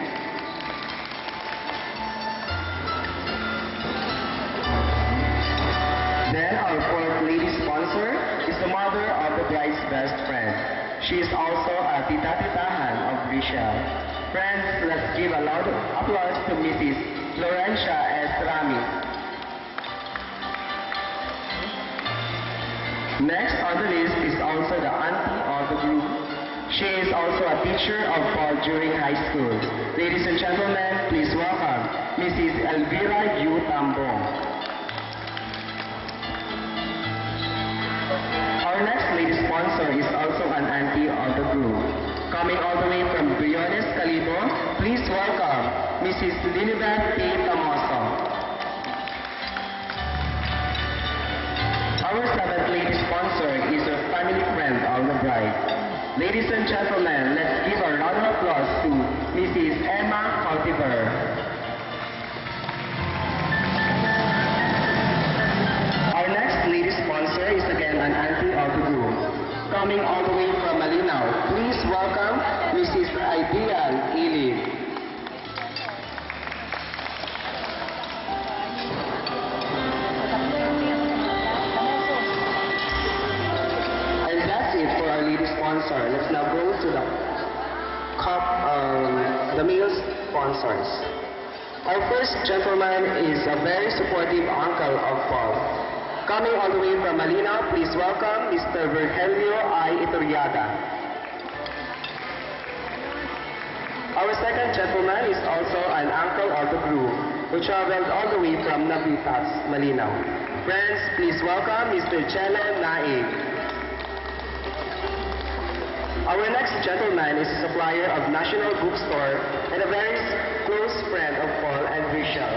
Then our fourth lady sponsor is the mother of the bride's best friend. She is also a tita-titahan of Rachel. Friends, let's give a loud applause to Mrs. Florencia S. Rami. Next on the list is also the auntie of the group. She is also a teacher of Paul during high school. Ladies and gentlemen, please welcome Mrs. Elvira Yu Tambong. Our next lady sponsor is also an auntie of the group. Coming all the way from Briones, Calibo, please welcome Mrs. Lilibet P. Tamoso. Our seventh lady sponsor is a family friend of the bride. Ladies and gentlemen, let's give a round of applause to Mrs. Emma Cultiver. Our next lady sponsor is again an auntie of the group. Coming all the way from Malinaw, please welcome Mrs. Ideal Ili. And that's it for our lady sponsor. Let's now go to the male sponsors. Our first gentleman is a very supportive uncle of Paul. Coming all the way from Malinaw, please welcome Mr. Virgilio I. Iturriaga. Our second gentleman is also an uncle of the group who traveled all the way from Napitas, Malinaw. Friends, please welcome Mr. Chele Naig. Our next gentleman is a supplier of National Bookstore and a very close friend of Paul and Rachel.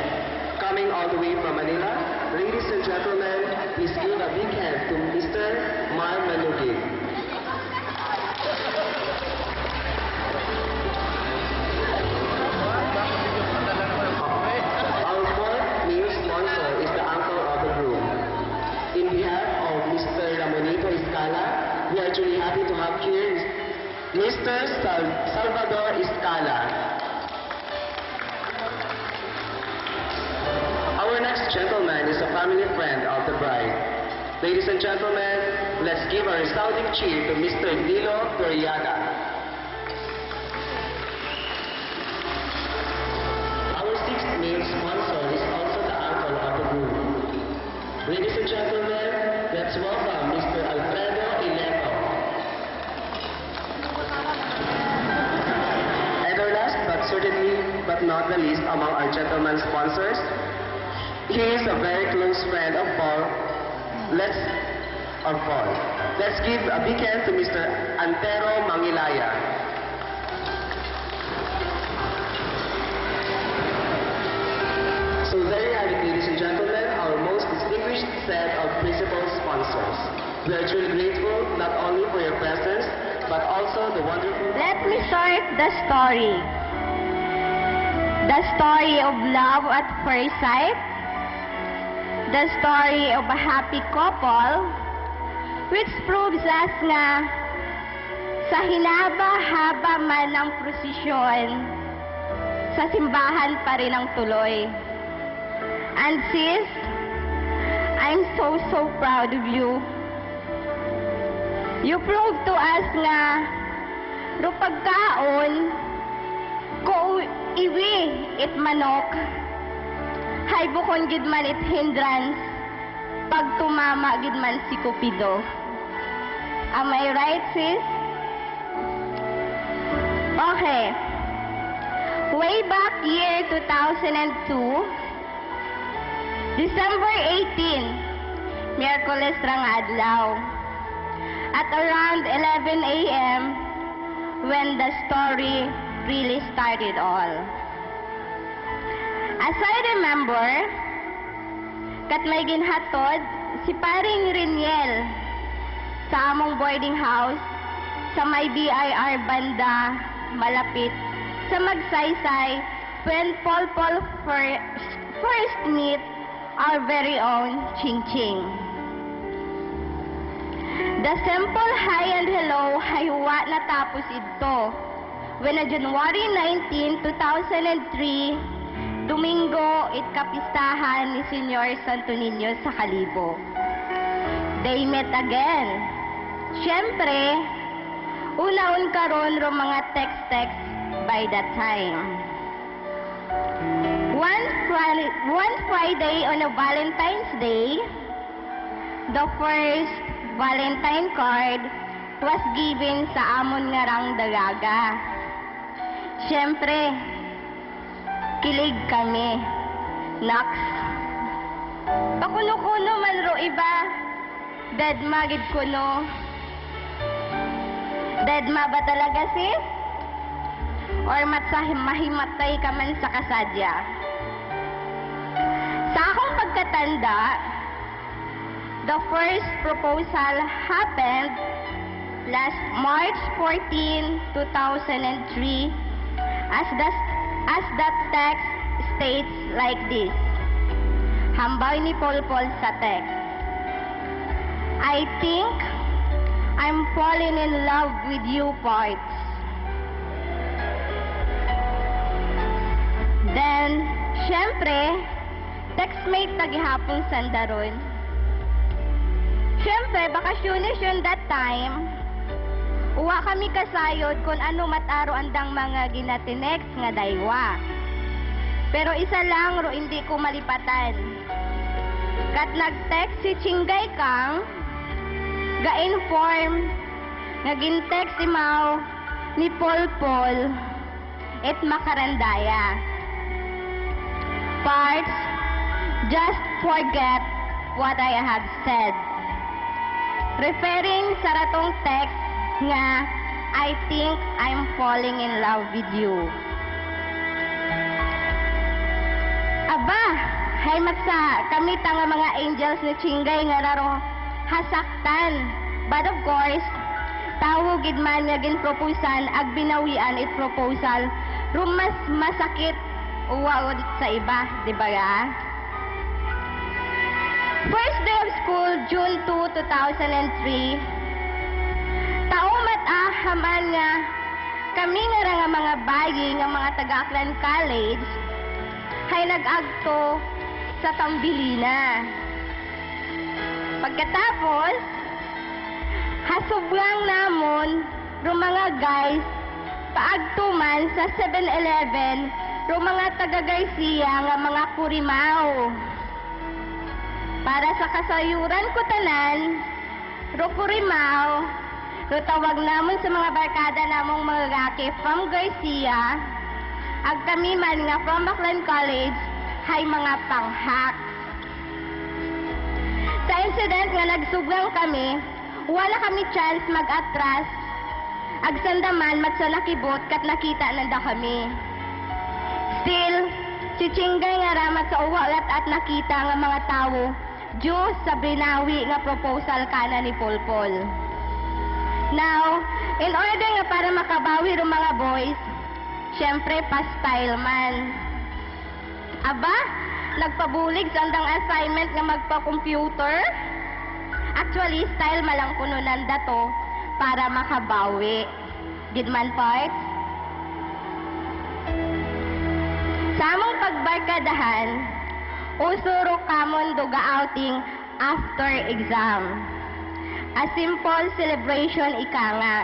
Coming all the way from Manila, ladies and gentlemen, please give a big hand to Mr. Mar Manugig. Our fourth new sponsor is the uncle of the groom. In behalf of Mr. Ramonito Escala, we are truly happy to have here Mr. Salvador Escala. Our next gentleman is a family friend of the bride. Ladies and gentlemen, let's give a resounding cheer to Mr. Nilo Toriaga. Our sixth male sponsor is also the uncle of the group. Ladies and gentlemen, let's welcome Mr. Alfredo Ileto. And our last but not the least among our gentleman sponsors, he is a very close friend of Paul. Let's give a big hand to Mr. Antero Mangilaya. So there you have it, ladies and gentlemen, our most distinguished set of principal sponsors. We are truly grateful not only for your presence, but also the wonderful... Let me start the story. The story of love at first sight. The story of a happy couple, which proves us nga sa hinaba-haba man ng prosesyon, sa simbahan pa rin ang tuloy. And sis, I'm so proud of you. You proved to us nga ro pagkaon ko iwi it manok hay bukon gid man it hindrance pag tumama gid man si Cupido. Am I right, sis? Okay. Way back year 2002, December 18, Miyerkules ra nga adlaw. At around 11 a.m., when the story really started all. As I remember, kat may ginhatod si paring Riniel sa among boarding house sa may BIR banda malapit sa Magsaysay when Paul first meet our very own Ching Ching. The simple hi and hello ay wa natapos ito when na January 19, 2003, Domingo, kapistahan ni Senyor Santo Niño sa Kalibo. They met again. Siyempre, una-un karon ro mga text by that time. One Friday on a Valentine's Day, the first Valentine card was given sa amon nga rang dalaga. Siyempre, kilig kami. Nox. Pakuno-kuno man ro iba. Dead magid kuno. Dead ma ba talaga sis? Or mahimatay ka man sa kasadya? Sa akong pagkatanda, the first proposal happened last March 14, 2003 as that text states like this. Hambay ni Paul sa text. I think I'm falling in love with you parts. Then, syempre, textmate tagihapong sandaron. Syempre, bakasyones yun that time. Uwa kami kasayod kung ano mataro andang mga ginatinex nga daywa. Pero isa lang ro hindi ko malipatan. Kat nag-text si Chingay Kang, ga-inform, nga gin-text si Mau ni Paul et makarandaya. Parts, just forget what I have said. Referring sa ratong text nga, I think I'm falling in love with you. Aba, hay matsa, kami nga mga angels ni Chingay nga raro hasaktan. But of course, tawo gid man nga ginproposan ag binawian it proposal, rumas masakit uwaod sa iba, di ba ya? First day of school, June 2, 2003, taumat haman nga kami nga mga bayi nga mga taga-Aklan College hay nag-agto sa Tambilina. Pagkatapos, hasublang namon ro mga guys paagtuman sa 7-Eleven ro mga taga-Garcia nga mga Kurimaw. Para sa kasayuran ko tanan, ro Kurimaw, ro tawag namon sa mga barkada namong mga gaki from Garcia, ag kami man nga from Aklan College, hay mga panghak. Sa incident nga nagsublang kami, wala kami chance mag-atras, ag sandaman matsa nakibot kat nakita nanda kami. Still, si Chingay nga ramat sa uwalat at nakita nga mga tao, Diyos sa binawi nga proposal kana ni Paul. Now, in order nga para makabawi ro mga boys, syempre pa-style man. Aba, nagpabulig sa andang assignment nga magpa-computer. Actually, style malang kuno nanda to para makabawi. Gidman parts? Sa among pagbarkadahan, usuro kamon duga outing after exam. A simple celebration ika nga.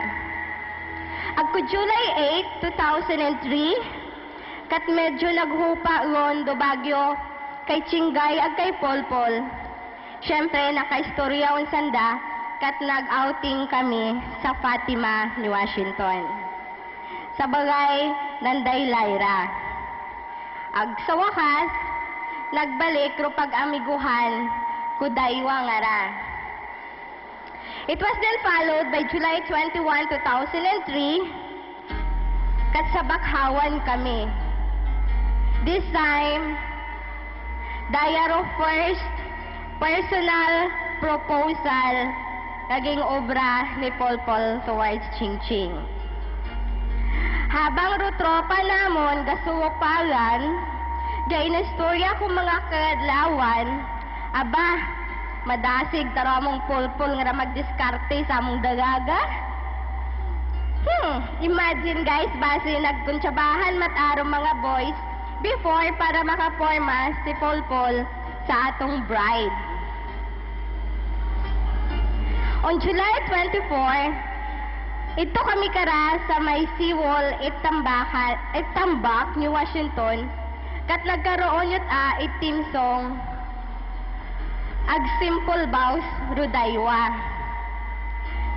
Agko July 8, 2003, kat medyo naghupa ron do Bagyo kay Chingay ag kay Paul. Siyempre, nakaistorya unsanda kat nag-outing kami sa Fatima ni Washington. Sa bagay, nanday Lyra. Ag sa wakas, nagbalik ro pag-amiguhan kudaywa nga ra. It was then followed by July 21, 2003, kat sa bakhawan kami. This time, daya ro first personal proposal naging obra ni Polpol towards Chingching. Habang rutropa namon gasuwok pagan, gay istorya kung mga kadlawan, aba, madasig taramong Polpol nga magdiskarte sa among dagaga. Imagine guys, base nagkuntsabahan matarong mga boys before para makaporma si Polpol sa atong bride. On July 24, ito kami kara sa may seawall itambak ni Washington kat nagkaroon yun itim song ag simple bows rudaywa.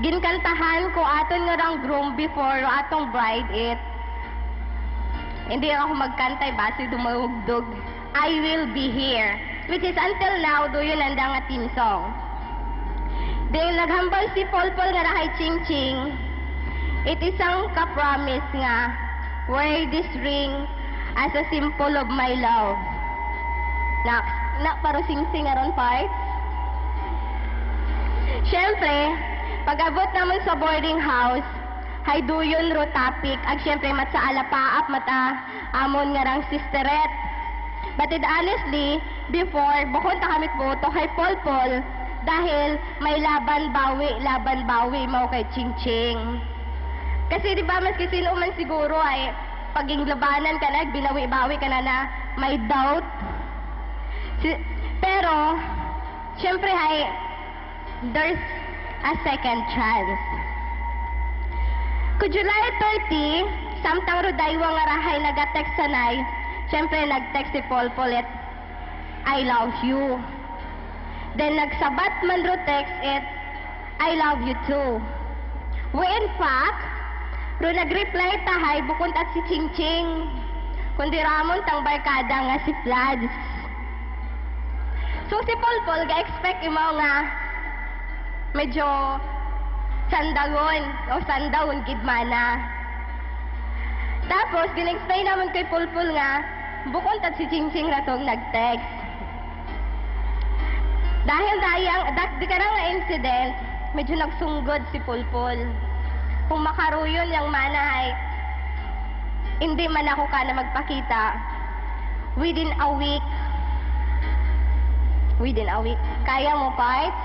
Ginkantahan ko aton nga rang groom before atong bride it. Hindi ako magkantay base dumawugdog. I will be here. Which is until now do yun ang nga team song. Then naghambal si Polpol nga rahay Chingching. It isang ka-promise nga, wear this ring as a symbol of my love. Na paro sing-sing aron parts. Siyempre, pag-abot naman sa boarding house, hay duyon ro topic, ag siyempre mat sa alapaap mata amon nga rang sisteret. But it honestly, before, bukod ta kami boto kay Polpol, dahil may laban bawi mo kay Chingching. Kasi di ba maski sino man siguro ay paging labanan ka na, binawi-bawi ka na may doubt. Pero, syempre ay, there's a second chance. Ku July 30, samtang rudaywa nga rahay nag-text sanay, syempre nag-text si Polpol it, I love you. Then nagsabat man ro text it, I love you too. We in fact, ro nag-reply tahay bukod at si Chingching, kundi ramon tang barkada nga si Flads. So si Polpol ga-expect imaw nga medyo sandagon o sandawon gidmana. Tapos gin-explain naman kay Polpol nga bukod at si Chingching ratong nag-text. Dahil di ka nga incident, medyo nagsunggod si Polpol. Kung makaruyon yung mana ay hindi man ako ka na magpakita within a week. Kaya mo, parts?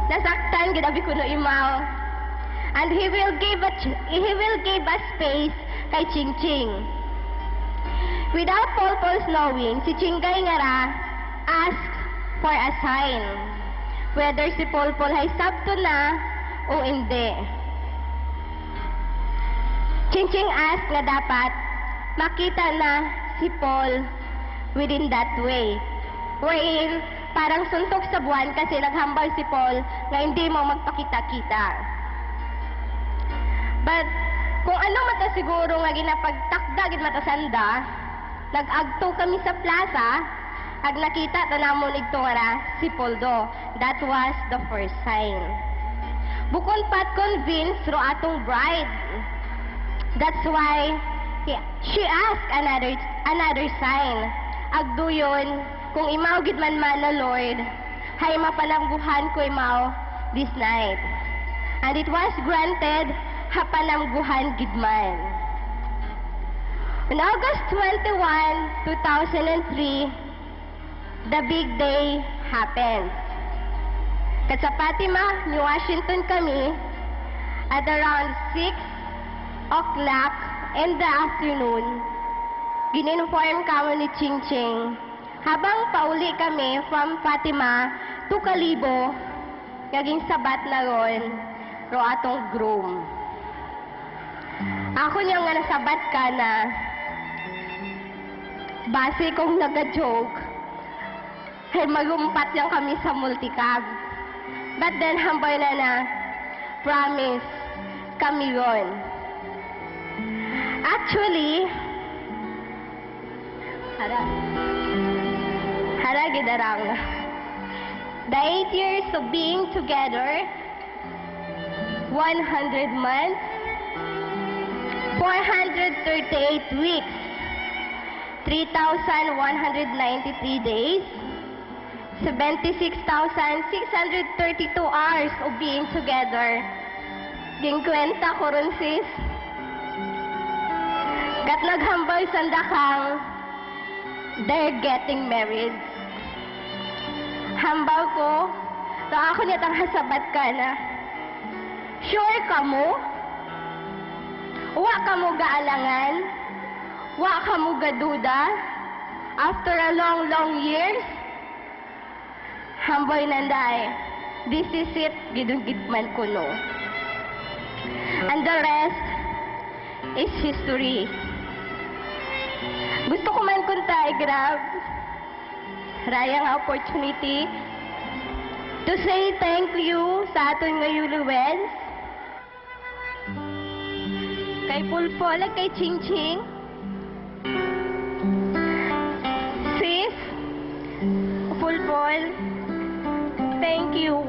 Nasaktan, ginabi ko no imaw. And he will give a space kay Chingching. Without Polpol's knowing, si Chingay nga ra ask for a sign. Whether si Polpol ay sabto na o hindi. Chingching ask nga dapat makita na si Paul within that way. Wherein, parang suntok sa buwan kasi naghambal si Paul nga hindi mo magpakita-kita. But, kung ano mata siguro nga ginapagtakda, ginatasanda, nag-agto kami sa plaza, ag nakita tanamon ito nga si Poldo. That was the first sign. Bukod pat convinced ro atong bride. That's why she asked another sign. Agduyon, kung imaw gid man na Lord, hay mapanamguhan ko imaw this night. And it was granted, hapanamguhan gid man. On August 21, 2003, the big day happens. Kat sa Fatima, New Washington kami, at around 6 o'clock in the afternoon, gininform kami ni Chingching. Habang pauli kami from Fatima to Kalibo, naging sabat na ron, ro atong groom. Ako niya nga nasabat ka na, base kong nag-joke, ay magumpat lang kami sa multicab. But then, hambay na promise kami ron. Actually, gidarang. The 8 years of being together, 100 months, 438 weeks, 3,193 days, 76,632 hours of being together. Gingkwenta ko ron, sis. Kat naghambal sandakang, they're getting married. Hambal ko, ako nitang hasabat ka na. Sure ka mo? Wa ka mo gaalangan? Wa ka mo gaduda? After a long years? Hamboy nanday, this is it, gidugitman ko no. And the rest is history. Gusto ko man kunta i-grab rayang opportunity to say thank you sa aton nga Yuluwens, kay Pulpol at kay Chingching, sis, Pulpol, thank you.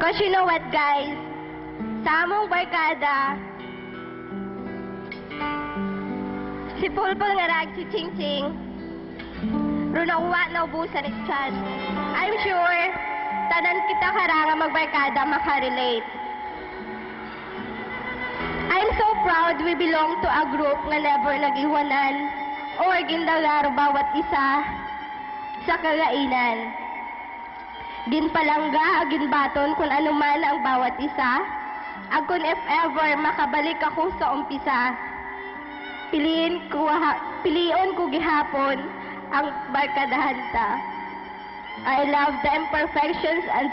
Cause you know what, guys? Sa among barkada, si Pulpol nga rag si Chingching, runawa na ubusan ni Chan. I'm sure, tanan kita karanga magbarkada makarelate. I'm so proud we belong to a group nga never nag-iwanan or gindalaro bawat isa sa kagainan. Ginpalangga, ginbaton kung ano man ang bawat isa. Agkun if ever makabalik ako sa umpisa. Piliin ko gihapon ang barkadahan ta. I love the imperfections and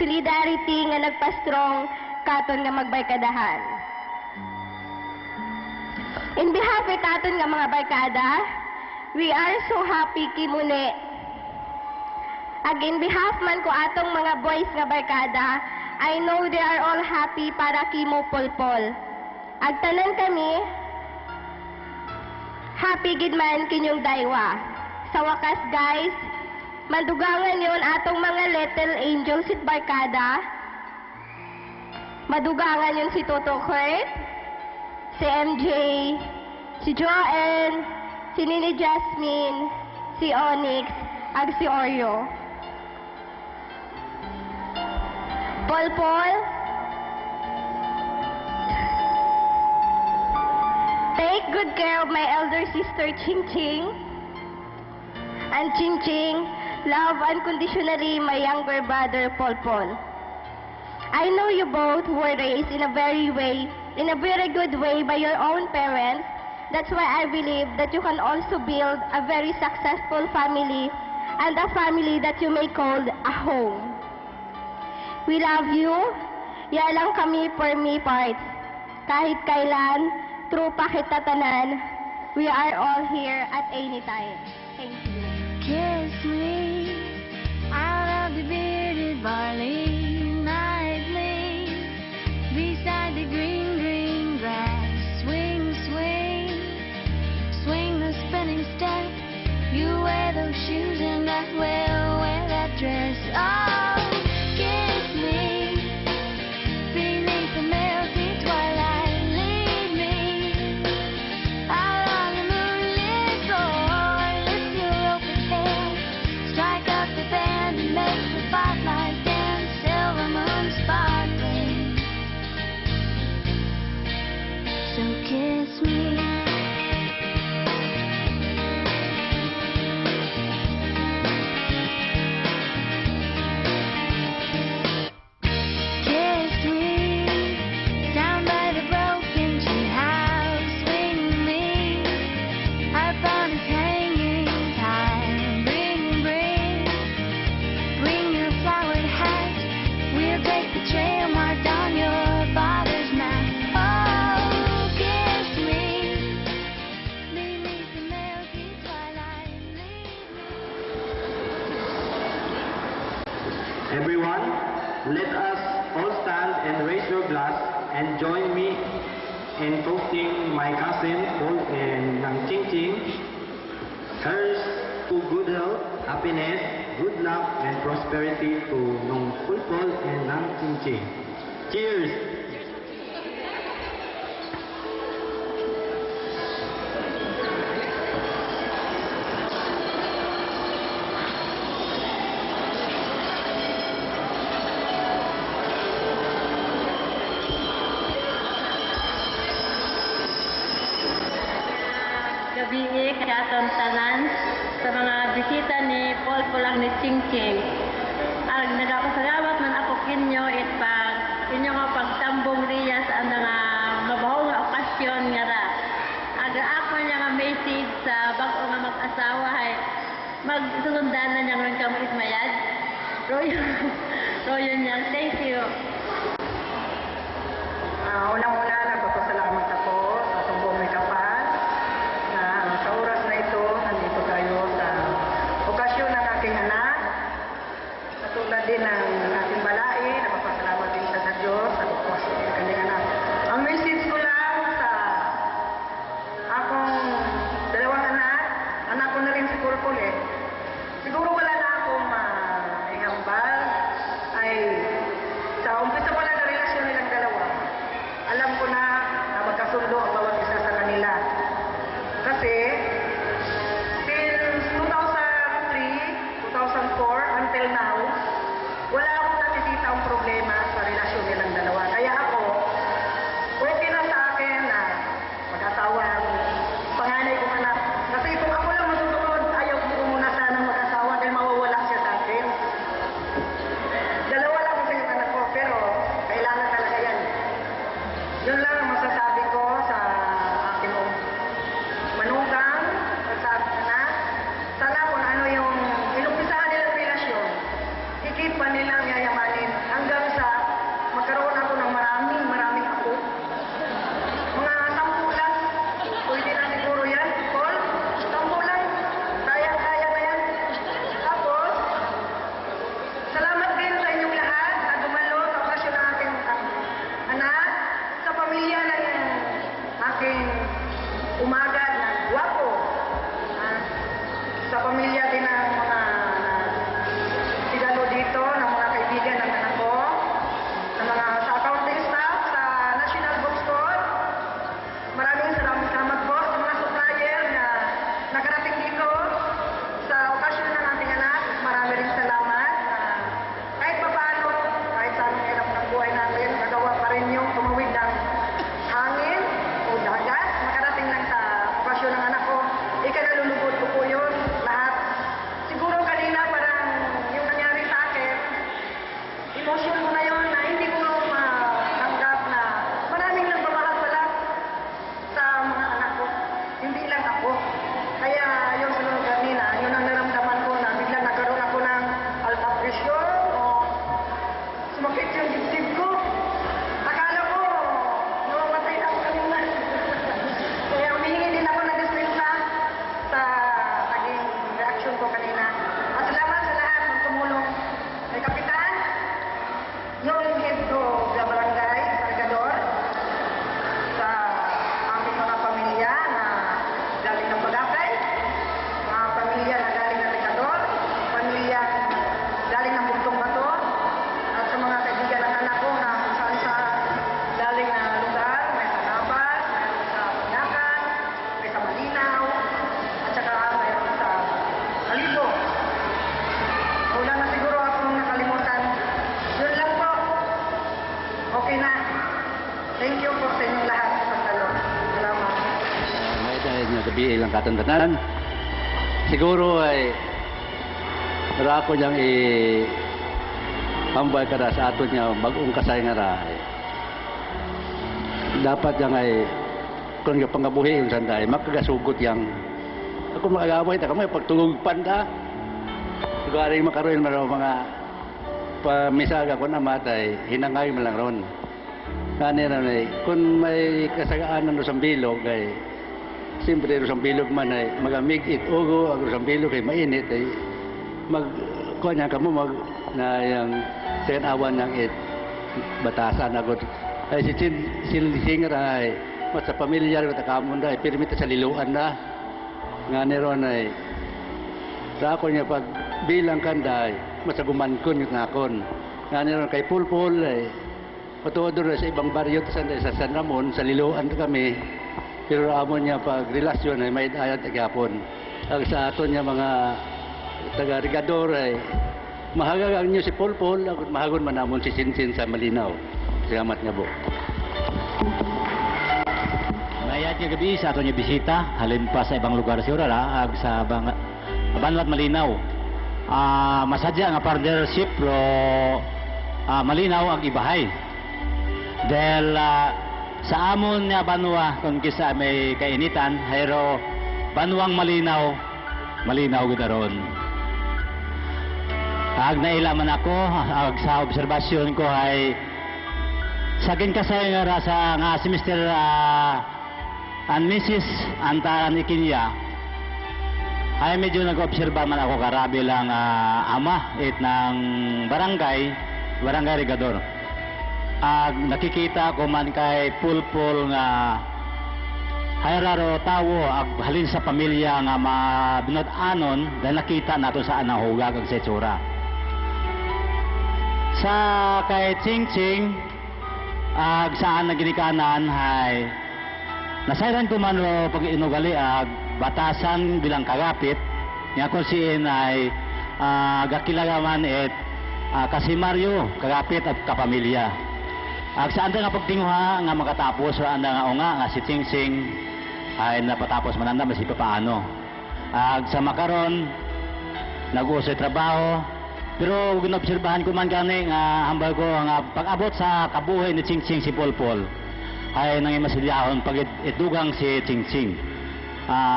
solidarity nga nagpa-strong katon nga magbarkadahan. In behalf of katon nga mga barkada, we are so happy kimune. Ag in behalf man ko atong mga boys nga barkada, I know they are all happy para kimo Pulpol. Ag tanan kami, happy gid man kinyong daywa. Sa wakas, guys, madugangan yon atong mga little angels at barkada. Madugangan yon si Toto Kurt, si MJ, si Joanne, si Nini Jasmine, si Onyx, ag si Oreo. Pulpol, take good care of my elder sister Chingching. And Chingching, love unconditionally my younger brother Pulpol. I know you both were raised in a very good way by your own parents. That's why I believe that you can also build a very successful family and a family that you may call a home. We love you. Ya lang kami for me parts. Kahit kailan, trupa kita tanan, we are all here at any time. Thank you. Kiss me out of the bearded barley nightly, beside the green, green grass. Swing, swing, swing the spinning step. You wear those shoes and I will wear that dress. Oh, kiss me beneath the melting twilight. Lead me out on the moonlit shore. Lift your open hand, strike up the band and make the spotlight dance. Silver moon sparkling. So kiss me. Everyone, let us all stand and raise your glass and join me in toasting my cousin Paul and ng Ching Ching. Here's to good health, happiness, good luck, and prosperity to Nung Pulpol and ng Ching Ching. Cheers! Gabi kay aton tanan sa mga bisita ni Paul Pulang ni Ching Ching. Ang nagapasalamat man ako kinyo pag inyo nga pagtambong riya sa mga mabahong nga okasyon nga ra. Aga ako niya nga message sa bago nga mag-asawa ay magsulundan na niya ngayon kamo ismayad. Royo niya. Thank you. Unang-una, nagpapasalamat ako sa atong buong may kapal na sa oras na ito, nandito tayo sa okasyon ng aking anak. Katulad din ng ating balai, nagpapasalamat din sa Diyos sa okasyon ng kanyang anak. Ang message ko lang sa akong dalawang anak ko na rin si Pulpul siguro wala na akong ihambal ay sa umpisa pa lang na relasyon nilang dalawa. Alam ko na magkasundo ang bawat isa sa kanila. Kasi, since 2003, 2004, until now, wala akong nakikita ang problema sa relasyon nilang dalawa. Kaya ako, okay na sa akin na mag-asawa ang panganay kong anak. Kasi kung ako lang matutunod, ayaw ko muna sanang mag-asawa dahil mawawala siya sa akin. Dalawa lang kasi yung anak ko, pero kailangan talaga yan. Yun lang ang masasabi ko sa aking manugang at sa aking anak. Sana kung ano yung inumpisahan nilang relasyon, ikit pa nilang yayamanin hanggang sa magkaroon ako ng maraming apo. Mga 10 lang. Pwede na siguro yan, Paul. 10 lang. Kaya na yan. Tapos, salamat din sa inyong lahat na dumalo sa okasyon ng aking anak. Sa pamilya ng aking umaga na guwapo. Sa pamilya din ng mga sigalo dito, ng mga kaibigan ng anak ko, ng mga sa accounting staff, sa National Bookstore. Maraming salamat po sa mga supplier na nakarating dito sa okasyon ng ating anak. Marami rin salamat na kahit paano, kahit sa anong hirap ng buhay natin, nagawa pa rin yung tumawid ng hangin o dagat, makarating lang sa okasyon ng anak ko. Ikanalulugod ko po yun lahat. Siguro kanina parang yung nangyari sa akin, emotion ko na yun na hindi ko matanggap na maraming nagmamahal pala sa mga anak ko. Hindi lang ako. Kaya yung sunod kanina, yun ang naramdaman ko na biglang nagkaroon ako ng alta pressure o sumakit yung dibdib ko. Akala ko, namamatay na ako kanina. Kaya humihingi din ako ng dispensa sa naging reaction ko kanina. At salamat sa lahat ng tumulong. Kay Kapitan, yung head ko sa barangay, sa Regador, sa aming mga pamilya na galing ng Bagakay, mga pamilya na galing ng Regador, pamilya galing ng Buntong Bato, at sa mga kaibigan ng anak ko na kung saan sa galing na lugar, may sa Nabas, mayroon sa Pagnakan, may sa Malinaw, at saka mayroon sa Alibo. Wala na siguro akong nakalimutan. Yun lang po. Okay na. Thank you po sa inyong lahat sa talo. Salamat. May dahil nga gabi ilang katandanan. Siguro ay para ako niyang hambay ka na sa ato niya bagong kasay nga ra. Dapat yang ay kung yung pangabuhi yung sanday, makagasugot yang ako mag-agaway ta kamay pagtulog panda. Siguro ay makaroon mga pamisaga ko na matay, hinangay mo lang ron. Kanina na kung may kasagaanan sa bilog ay siyempre sa bilog man ay magamig it ugo, ang sa bilog ay mainit ay ko niya kamo mag na yung second awan ng batasan agad. Ay si Singer ay mas sa pamilyar ko takamon da pirmit sa liluan na nga neron ay sa ako niya pag bilang kanday masaguman ko yung nakon nga neron kay Pulpul ay patuod na sa ibang baryo sa San Ramon sa liluan kami pero amon niya pag relasyon ay may ayat agapon ang sa aton niya mga taga-rigador ay mahagagang niyo si Pulpul at mahagon man namon si Sinsin sa Malinaw. Salamat nga po. Mayad nga gabi sa aton niya bisita halin pa sa ibang lugar siguro ag sa Banwat Malinaw. Masadya nga partnership pero malinaw ang ibahay. Dahil sa amon nga Banwa kung kisa may kainitan hayro Banwang malinaw gud aron. Ag nailaman ako ag sa obserbasyon ko ay sa ginkasay nga rasa nga si Mr. and Mrs. Antaran Ikinya ay medyo nag-obserba man ako karabi lang ama ng barangay Rigador. Ag nakikita ko man kay Pulpul nga hayraro tawo ag halin sa pamilya nga binod-anon dahil nakita nato sa anahugag ang setsura. Sa kay Ching ag saan na ginikanan ay nasayran ko man ro pag inugali ag batasan bilang kagapit nga kung siin ay gakilagaman kasi Mario kagapit at kapamilya. Ag saan nga pagtinguha nga makatapos sa anda nga unga nga si Ching ay napatapos mananda masipa paano. Ag sa makaron nag-usay trabaho pero ginobserbahan ko man gani nga hambal ko nga pag-abot sa kabuhay ni Ching si Pulpul ay nangimasilyaon pag itugang si Ching.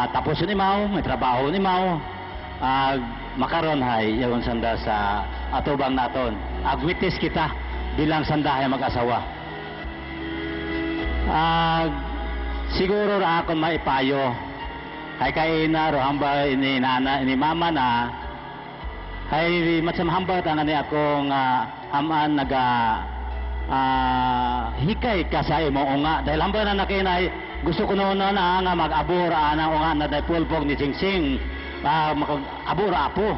Tapos ni Mao, may trabaho ni Mao. Makaron hay yagon sanda sa atubang naton. Agwitis kita bilang sandahay mag-asawa. Siguro ra akon maipayo ay kay ina ro hambal ni nana ni mama na ay matsamhambat ang ani akong aman hikay ka sa imo nga dahil hambal na nakinay gusto ko noon na nga mag-abura na nga na dahil pulpog ni Ching mag-abura apo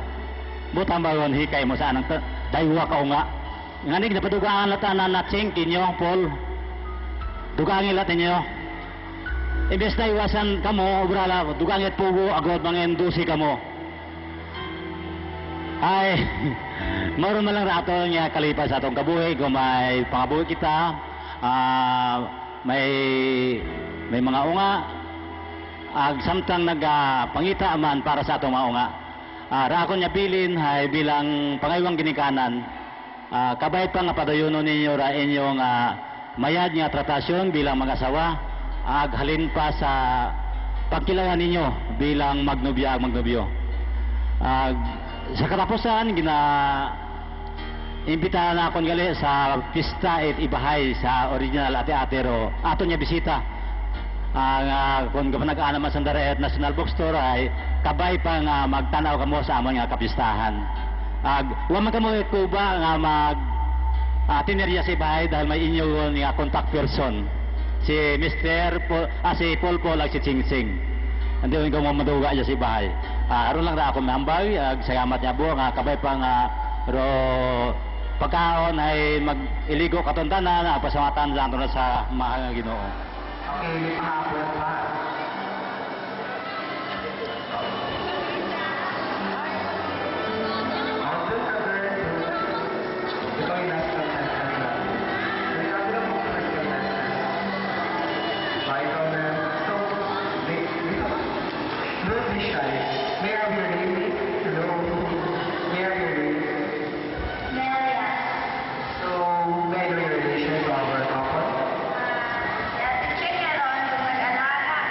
butang bagon hikay mo sa anang daywa ka nga nganig na padugaan latanan na Ching kinyo Paul dugangin latin nyo imbes na iwasan kamo obrala dugangit pugo agad mga endusi kamo ay maroon man lang rato niya kalipas sa atong kabuhi kung may pangabuhi kita may mga unga ag samtang nagpangita man para sa atong mga unga rakon niya bilin ay bilang pangaywang ginikanan kabay pa nga padayuno ninyo ra inyong mayad nga tratasyon bilang mag-asawa ag halin pa sa pagkilangan ninyo bilang magnobyo sa katapusan imbitahan na akong gali sa pista at ibahay sa original ate-atero ato niya bisita kung nag-aana man sa Dareet National Bookstore ay kabay pa nga magtanaw kamo sa amon nga kapistahan waman kamo kuba nga tinerya sa ibahay dahil may inyo nga contact person si Mr. si Pulpul at si Ching hindi ko mo maduga dyan sa ibahay. Aron lang na ako mahambay, salamat niya buo nga kabay pa nga ro pagkaon ay mag-iligo katuntanan pasamatan lang na sa mga Ginoo. Okay, hapon pa. Ito yung last contestant na. Nagsabi na po sa last contestant. Michael na. So, don't be shy. May I have your name? Hello? May I have your name? Melia. So, may I know your relation to our couple? Check it on mag-alaga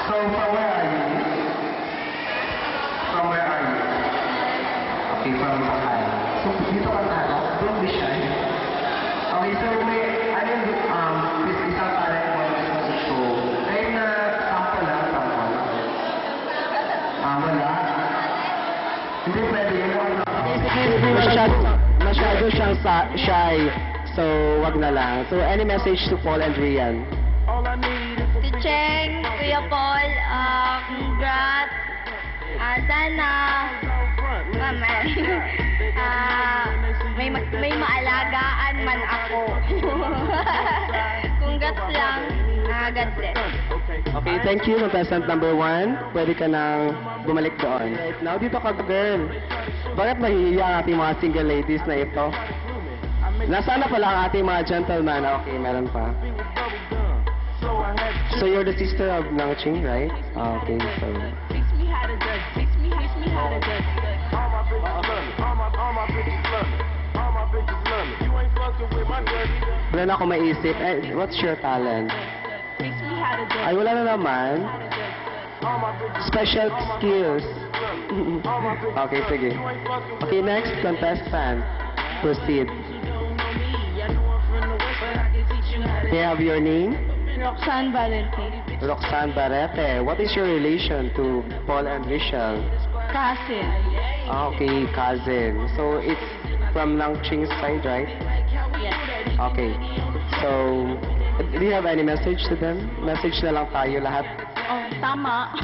So, from where are you? From where are you? Okay, from Bukal. So, dito ka na, don't be shy. Okay, so may, ano yung, isang talent mo sa show. Ngayon na, sample lang, sample. Wala. Hindi pwede yun. Masyado siyang shy. So, wag na lang. So, any message to Paul and Rian? To Cheng, Kuya Paul, congrats. Sana, may maalagaan man ako. Congrats lang. God bless. Okay, thank you, contestant number 1. Pwede ka nang bumalik doon. Right now, dito ka, girl. Bakit mahihiya ang ating mga single ladies na ito? Nasaan na pala ang ating mga gentlemen? Okay, meron pa. So, you're the sister of Nang Ching, right? Okay, so... Wala na ako maisip. What's your talent? Ay, wala na naman. Special skills. Okay, sige. Okay, next contestant. Proceed. May I have your name? Roxanne Valente. Roxanne Barrete. What is your relation to Paul and Michelle? Cousin. Okay, cousin. So, it's from Nang Ching's side, right? Yes. Okay. So, do you have any message to them? Message na lang tayo lahat. Oh, tama.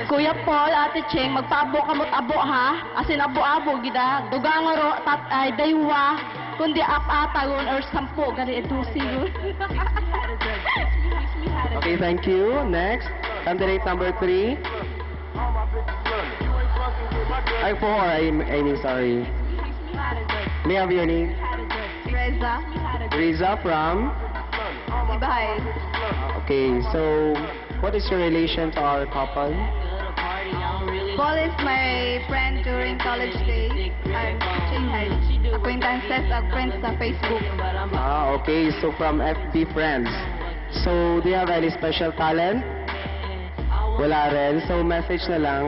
Kuya Paul, Ate Cheng, magpaabo ka mo't abo ha. Asin abo-abo gida. Dugangaro tat ay daywa. Kundi ap-atagon or 10 gani etusi yun. Okay, thank you. Next, candidate number 3. Ay, 4. I mean, sorry. May I have your name? Reza. Riza from? Ibahay. Okay, so what is your relation to our couple? Paul is my friend during college days. I'm teaching high acquaintances of friends sa Facebook. Okay, so from FB friends. So, do you have any special talent? Wala rin. So, message na lang.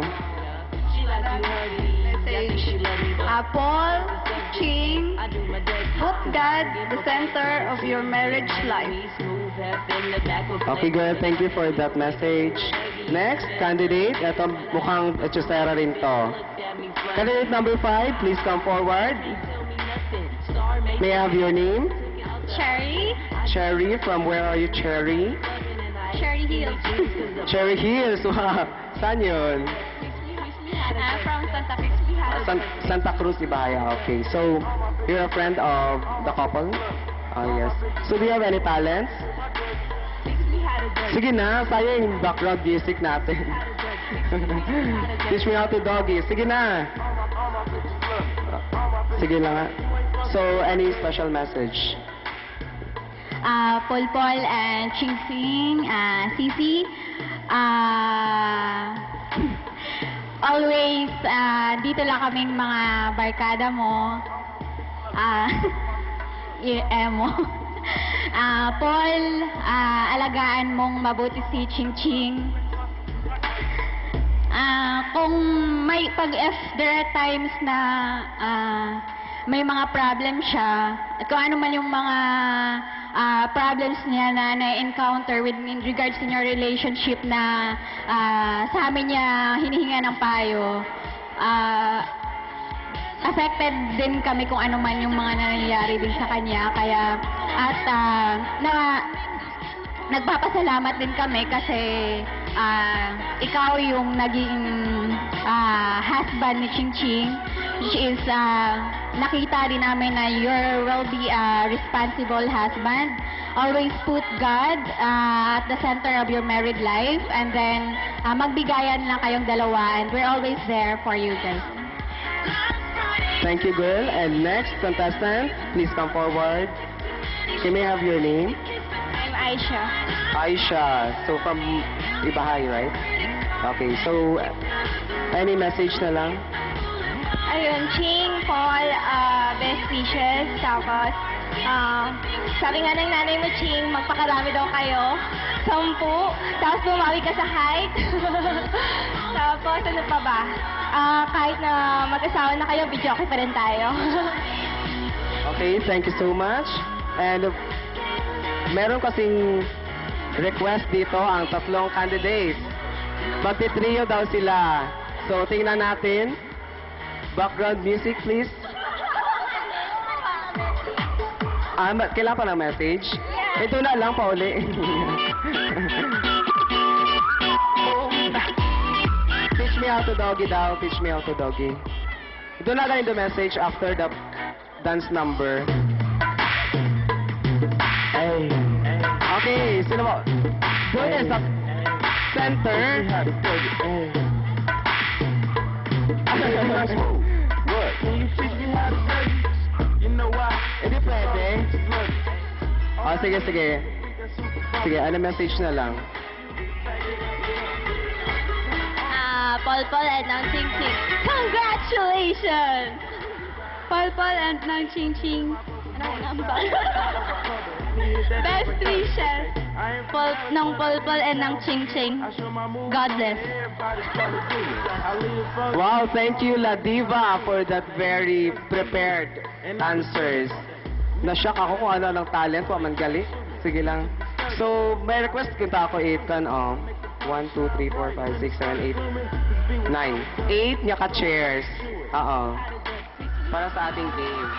Message. Paul, Ching, put God the center of your marriage life. Okay, girl. Thank you for that message. Next, candidate. Ito, mukhang etchosera rin to. Candidate number 5, please come forward. May I have your name? Cherry? Cherry. From where are you, Cherry? Cherry Hills. Cherry Hills. Wow. Saan yun? From Santa Cruz. Santa Cruz, Ibaya. Okay. So, you're a friend of the couple? Yes. So, do you have any talents? Sige na, sayang yung background music natin. Teach me how to doggy. Sige na. Sige lang nga. So, any special message? Paul and Ching Sing, Sisi. Always, dito lang kaming mga barkada mo. Emo. Paul, alagaan mong mabuti si Ching Ching. Kung may if there are times na may mga problem siya, at kung ano man yung mga problems niya na na-encounter in regards to your relationship na sa amin niya hinihinga ng payo, affected din kami kung ano man yung mga nangyayari din sa kanya. Kaya, at nagpapasalamat din kami kasi ikaw yung naging husband ni Ching Ching, which is nakita din namin na you will be a responsible husband. Always put God at the center of your married life, and then magbigayan lang kayong dalawa, and we're always there for you guys. Thank you, girl. And next contestant, please come forward. Can I have your name? I'm Aisha. Aisha. So, from Ibahay, right? Okay, so, any message na lang? Ayun, Ching, Paul, best wishes. Tapos, Sabi nga ng nanay mo, Ching, magpakarami daw kayo. 10. Tapos bumawi ka sa height. Tapos ano pa ba? Kahit na mag-asawa na kayo, video okay pa rin tayo. Okay, thank you so much. And meron kasing request dito ang tatlong candidates. Magti-trio daw sila. So, tingnan natin. Background music, please. Kailangan pa ng message? Ito na lang, pauli. Teach me how to doggy daw. Teach me how to doggy. Ito na galing the message after the dance number. Okay, sino mo? Doon sa center. Hindi pwede. Sige. Sige, ano message na lang? Polpol and Nang Ching Ching. Congratulations! Polpol and Nang Ching Ching. Ano number? Best wishes. Nang Polpol and Nang Ching Ching. God bless. Wow, thank you La Diva for that very prepared answers. Na-shock ako kung ano ng talent ko, man gali. Sige lang. So, may request kita ako 8 kan, 1, 2, 3, 4, 5, 6, 7, 8, 9. 8 niya ka-chairs. Para sa ating game.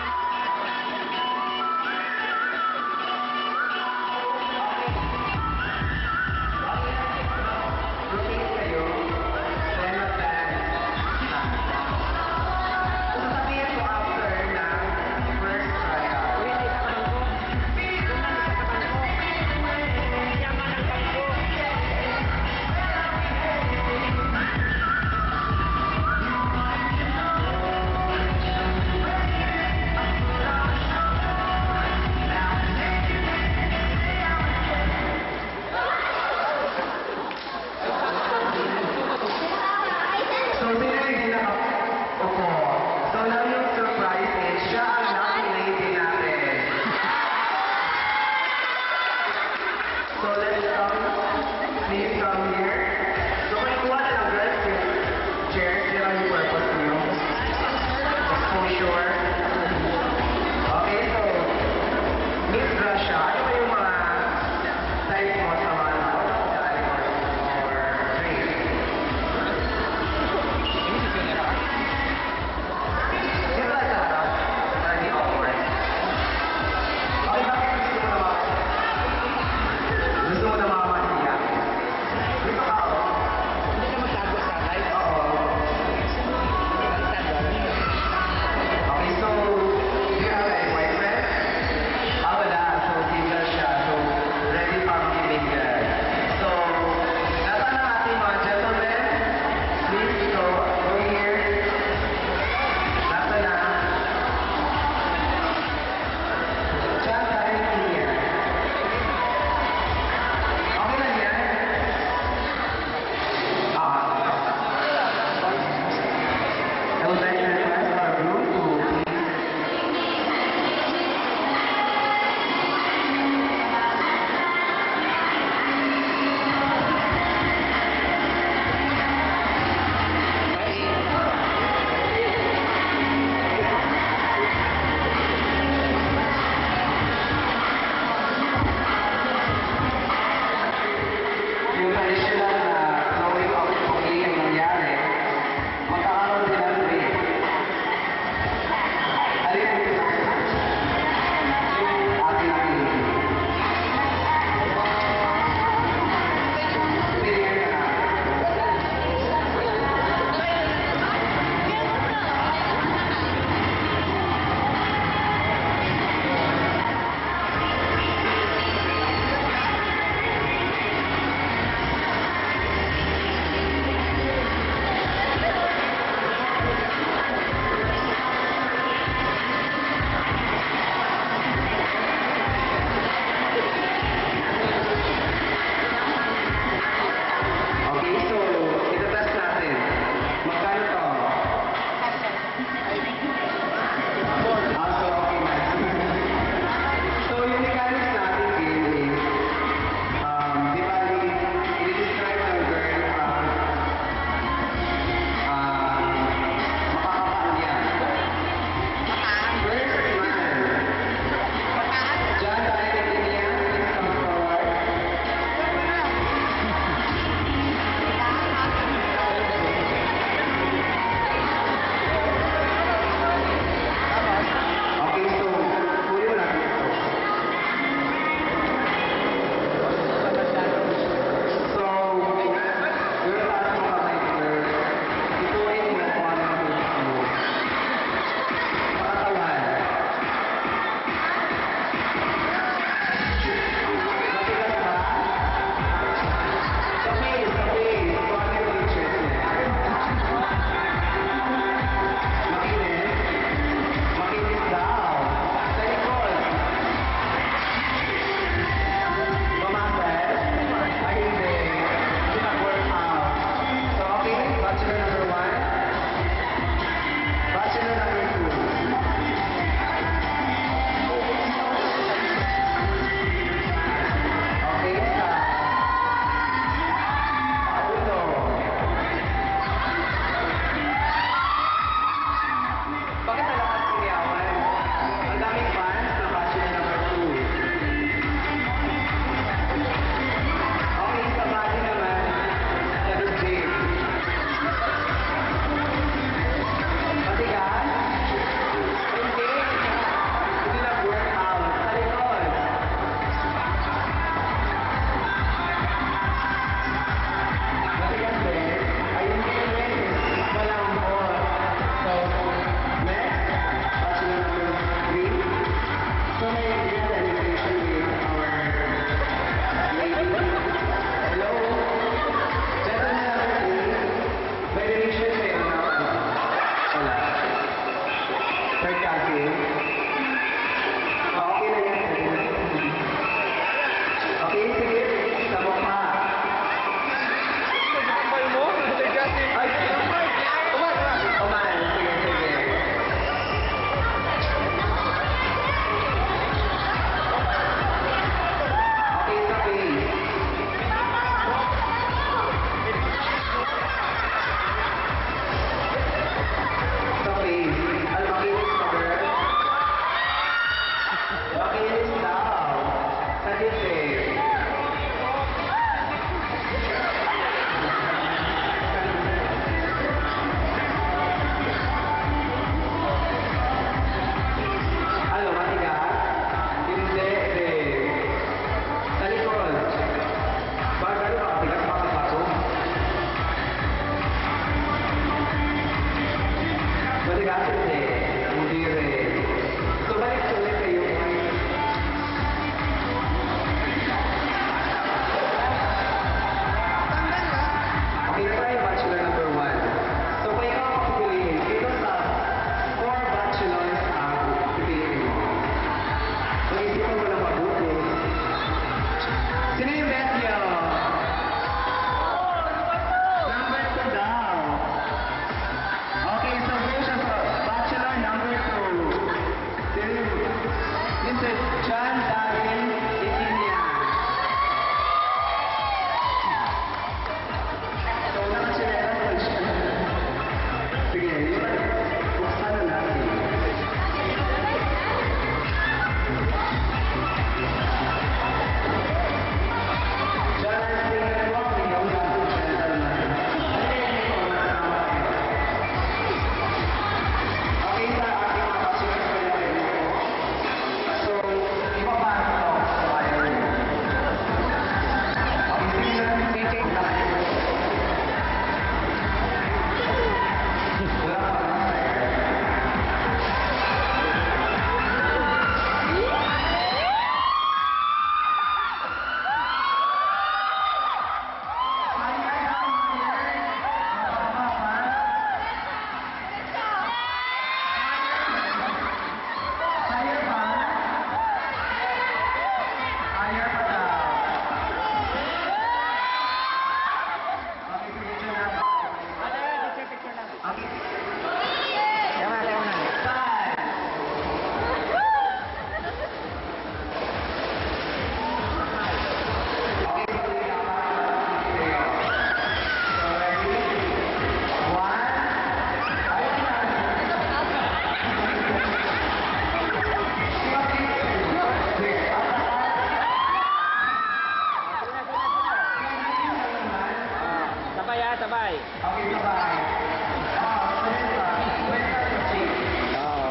sabay ha, sabay. Okay, sabay.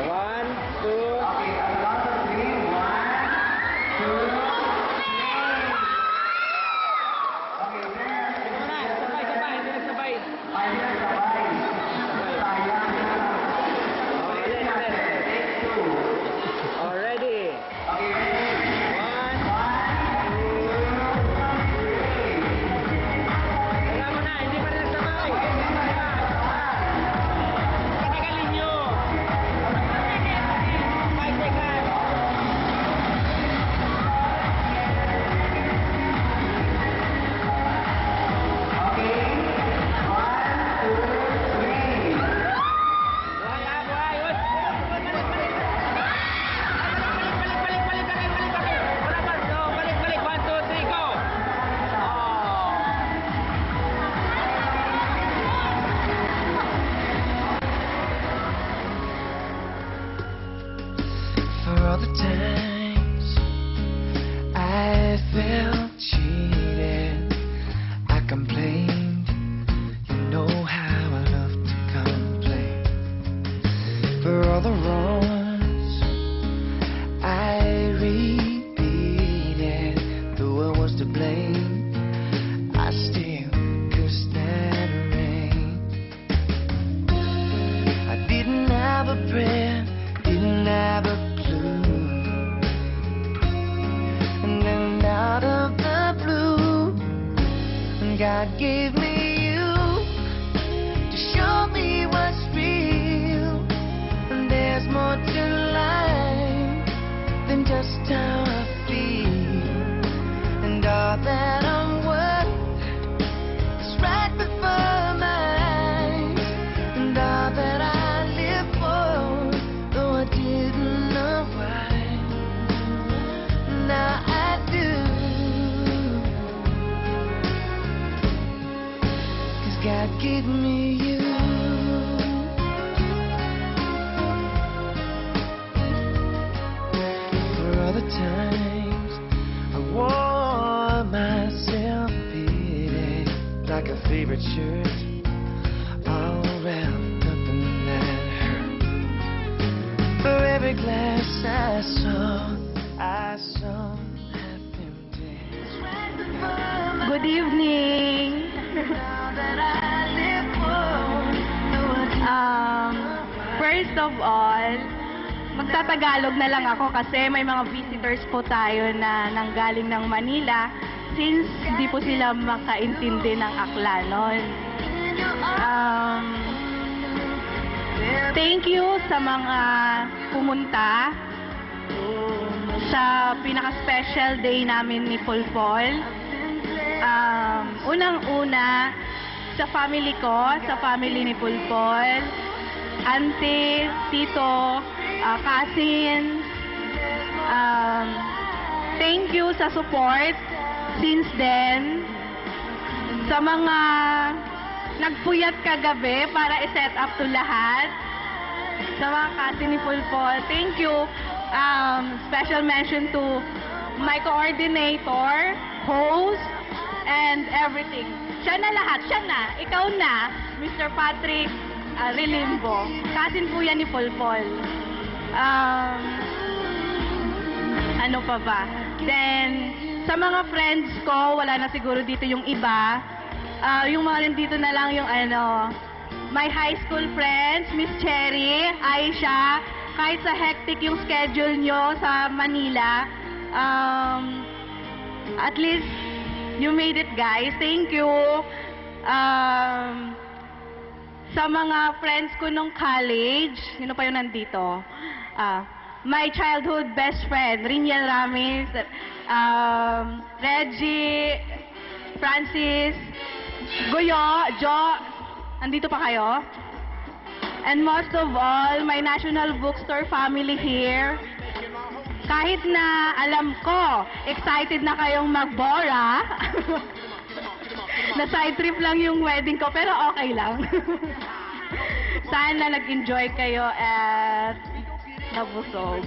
One, two. Okay, at the count of 3, 1, 2, 3. Okay, Sabay, sabay, hindi na sabay. ay, sabay. Sayang. Take 2. Oh, ready. Okay, ready? One. 1, 2, 3. Wala mo na, hindi pa rin nagsabay. Patagalin nyo. 5 seconds. Okay, 1, 2, 3. Buhay ha, buhay. Uy, balik, balik. Balik. Wala pa. So, balik. 1, 2, 3, go. Oh. For all the times I felt cheated, I complained. You know how I love to complain. For all the wrongs I repeated, though I was to blame, I still cursed and rain. I didn't have a prayer, didn't have a clue. And then out of the blue, God gave me you to show me what's real. And there's more to life than just how I feel. And all that I'm worth is right before my eyes. And all that I live for, though I didn't know why, now I do. 'Cause God gave me you. For all the times I wore myself beating like a favorite shirt, all wrapped up in that hurt. For every glass I saw half empty. Good evening. First of all, magtatagalog na lang ako kasi may mga visitors po tayo na nanggaling ng Manila since di po sila makaintindi ng Aklanon. Thank you sa mga pumunta sa pinaka-special day namin ni Polpol. Unang-una, sa family ko, sa family ni Polpol, auntie, tito, cousins, thank you sa support since then. Sa mga nagpuyat kagabi para i-set up to lahat, sa mga cousin ni Polpol, thank you. Special mention to my coordinator, host, and everything. Siya na lahat, siya na, ikaw na, Mr. Patrick Relimbo. Cousin po yan ni Polpol. Ano pa ba? Then, sa mga friends ko, wala na siguro dito yung iba. Yung mga nandito na lang yung my high school friends, Miss Cherry, Aisha, kahit sa hectic yung schedule nyo sa Manila, at least, you made it, guys. Thank you. Sa mga friends ko nung college, sino pa yung nandito? My childhood best friend, Riniel Ramis, Reggie, Francis, Goyo, Jo, nandito pa kayo? And most of all, my National Bookstore family here. Kahit na alam ko, excited na kayong magbora, na side trip lang yung wedding ko, pero okay lang. Sana nag-enjoy kayo at nabusog.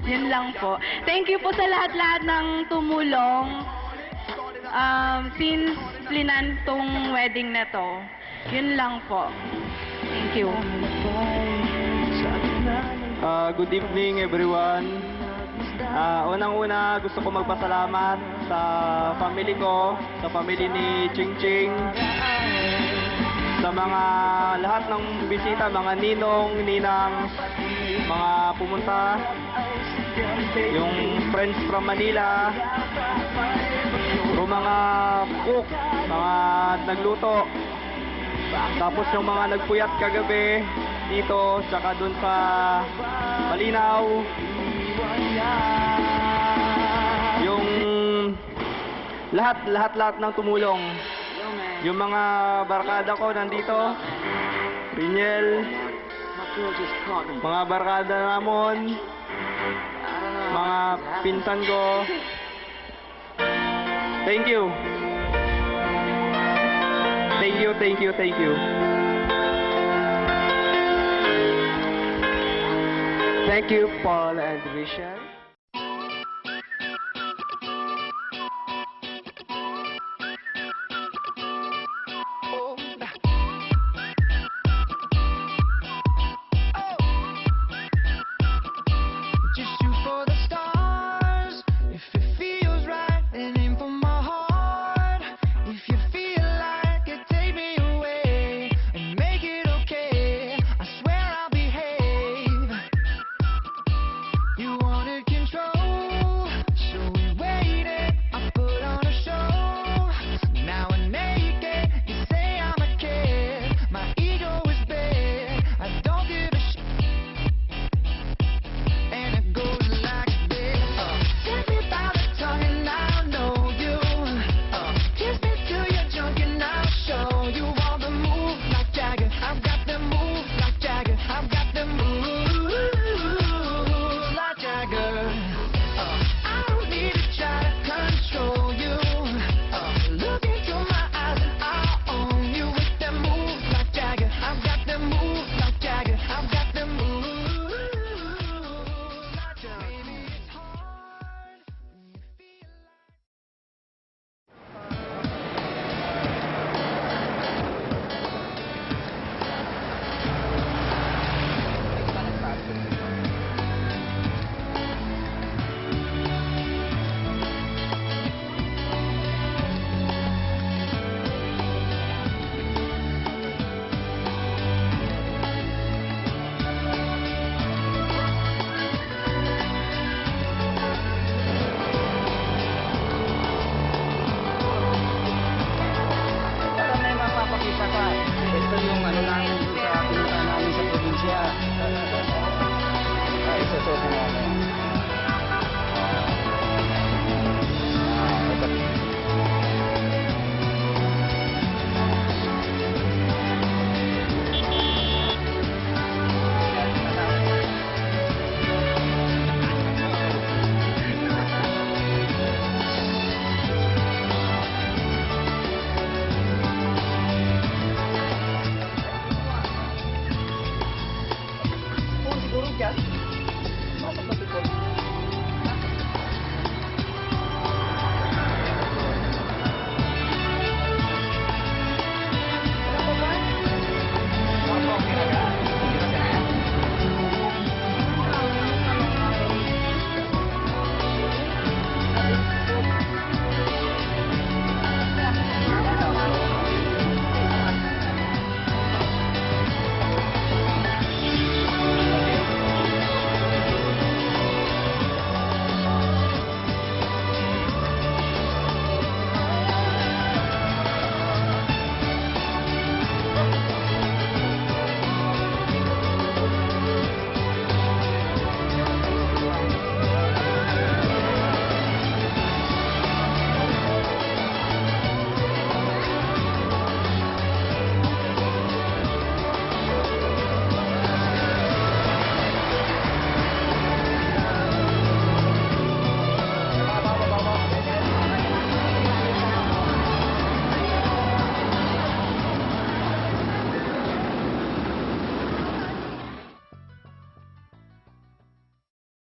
Yun lang po. Thank you po sa lahat-lahat ng tumulong Since plinan tong wedding na to, yun lang po. Thank you. Good evening everyone. Unang-una gusto ko magpasalamat sa family ko, sa family ni Ching Ching, sa mga lahat ng bisita, mga ninong, ninang, mga pumunta, yung friends from Manila, yung mga cook, mga nagluto, tapos yung mga nagpuyat kagabi dito, tsaka dun sa Malinaw, yung lahat ng tumulong, yung mga barkada ko nandito, Riniel, mga barkada namon, mga pinsan ko, thank you. Thank you, Paul and Richelle.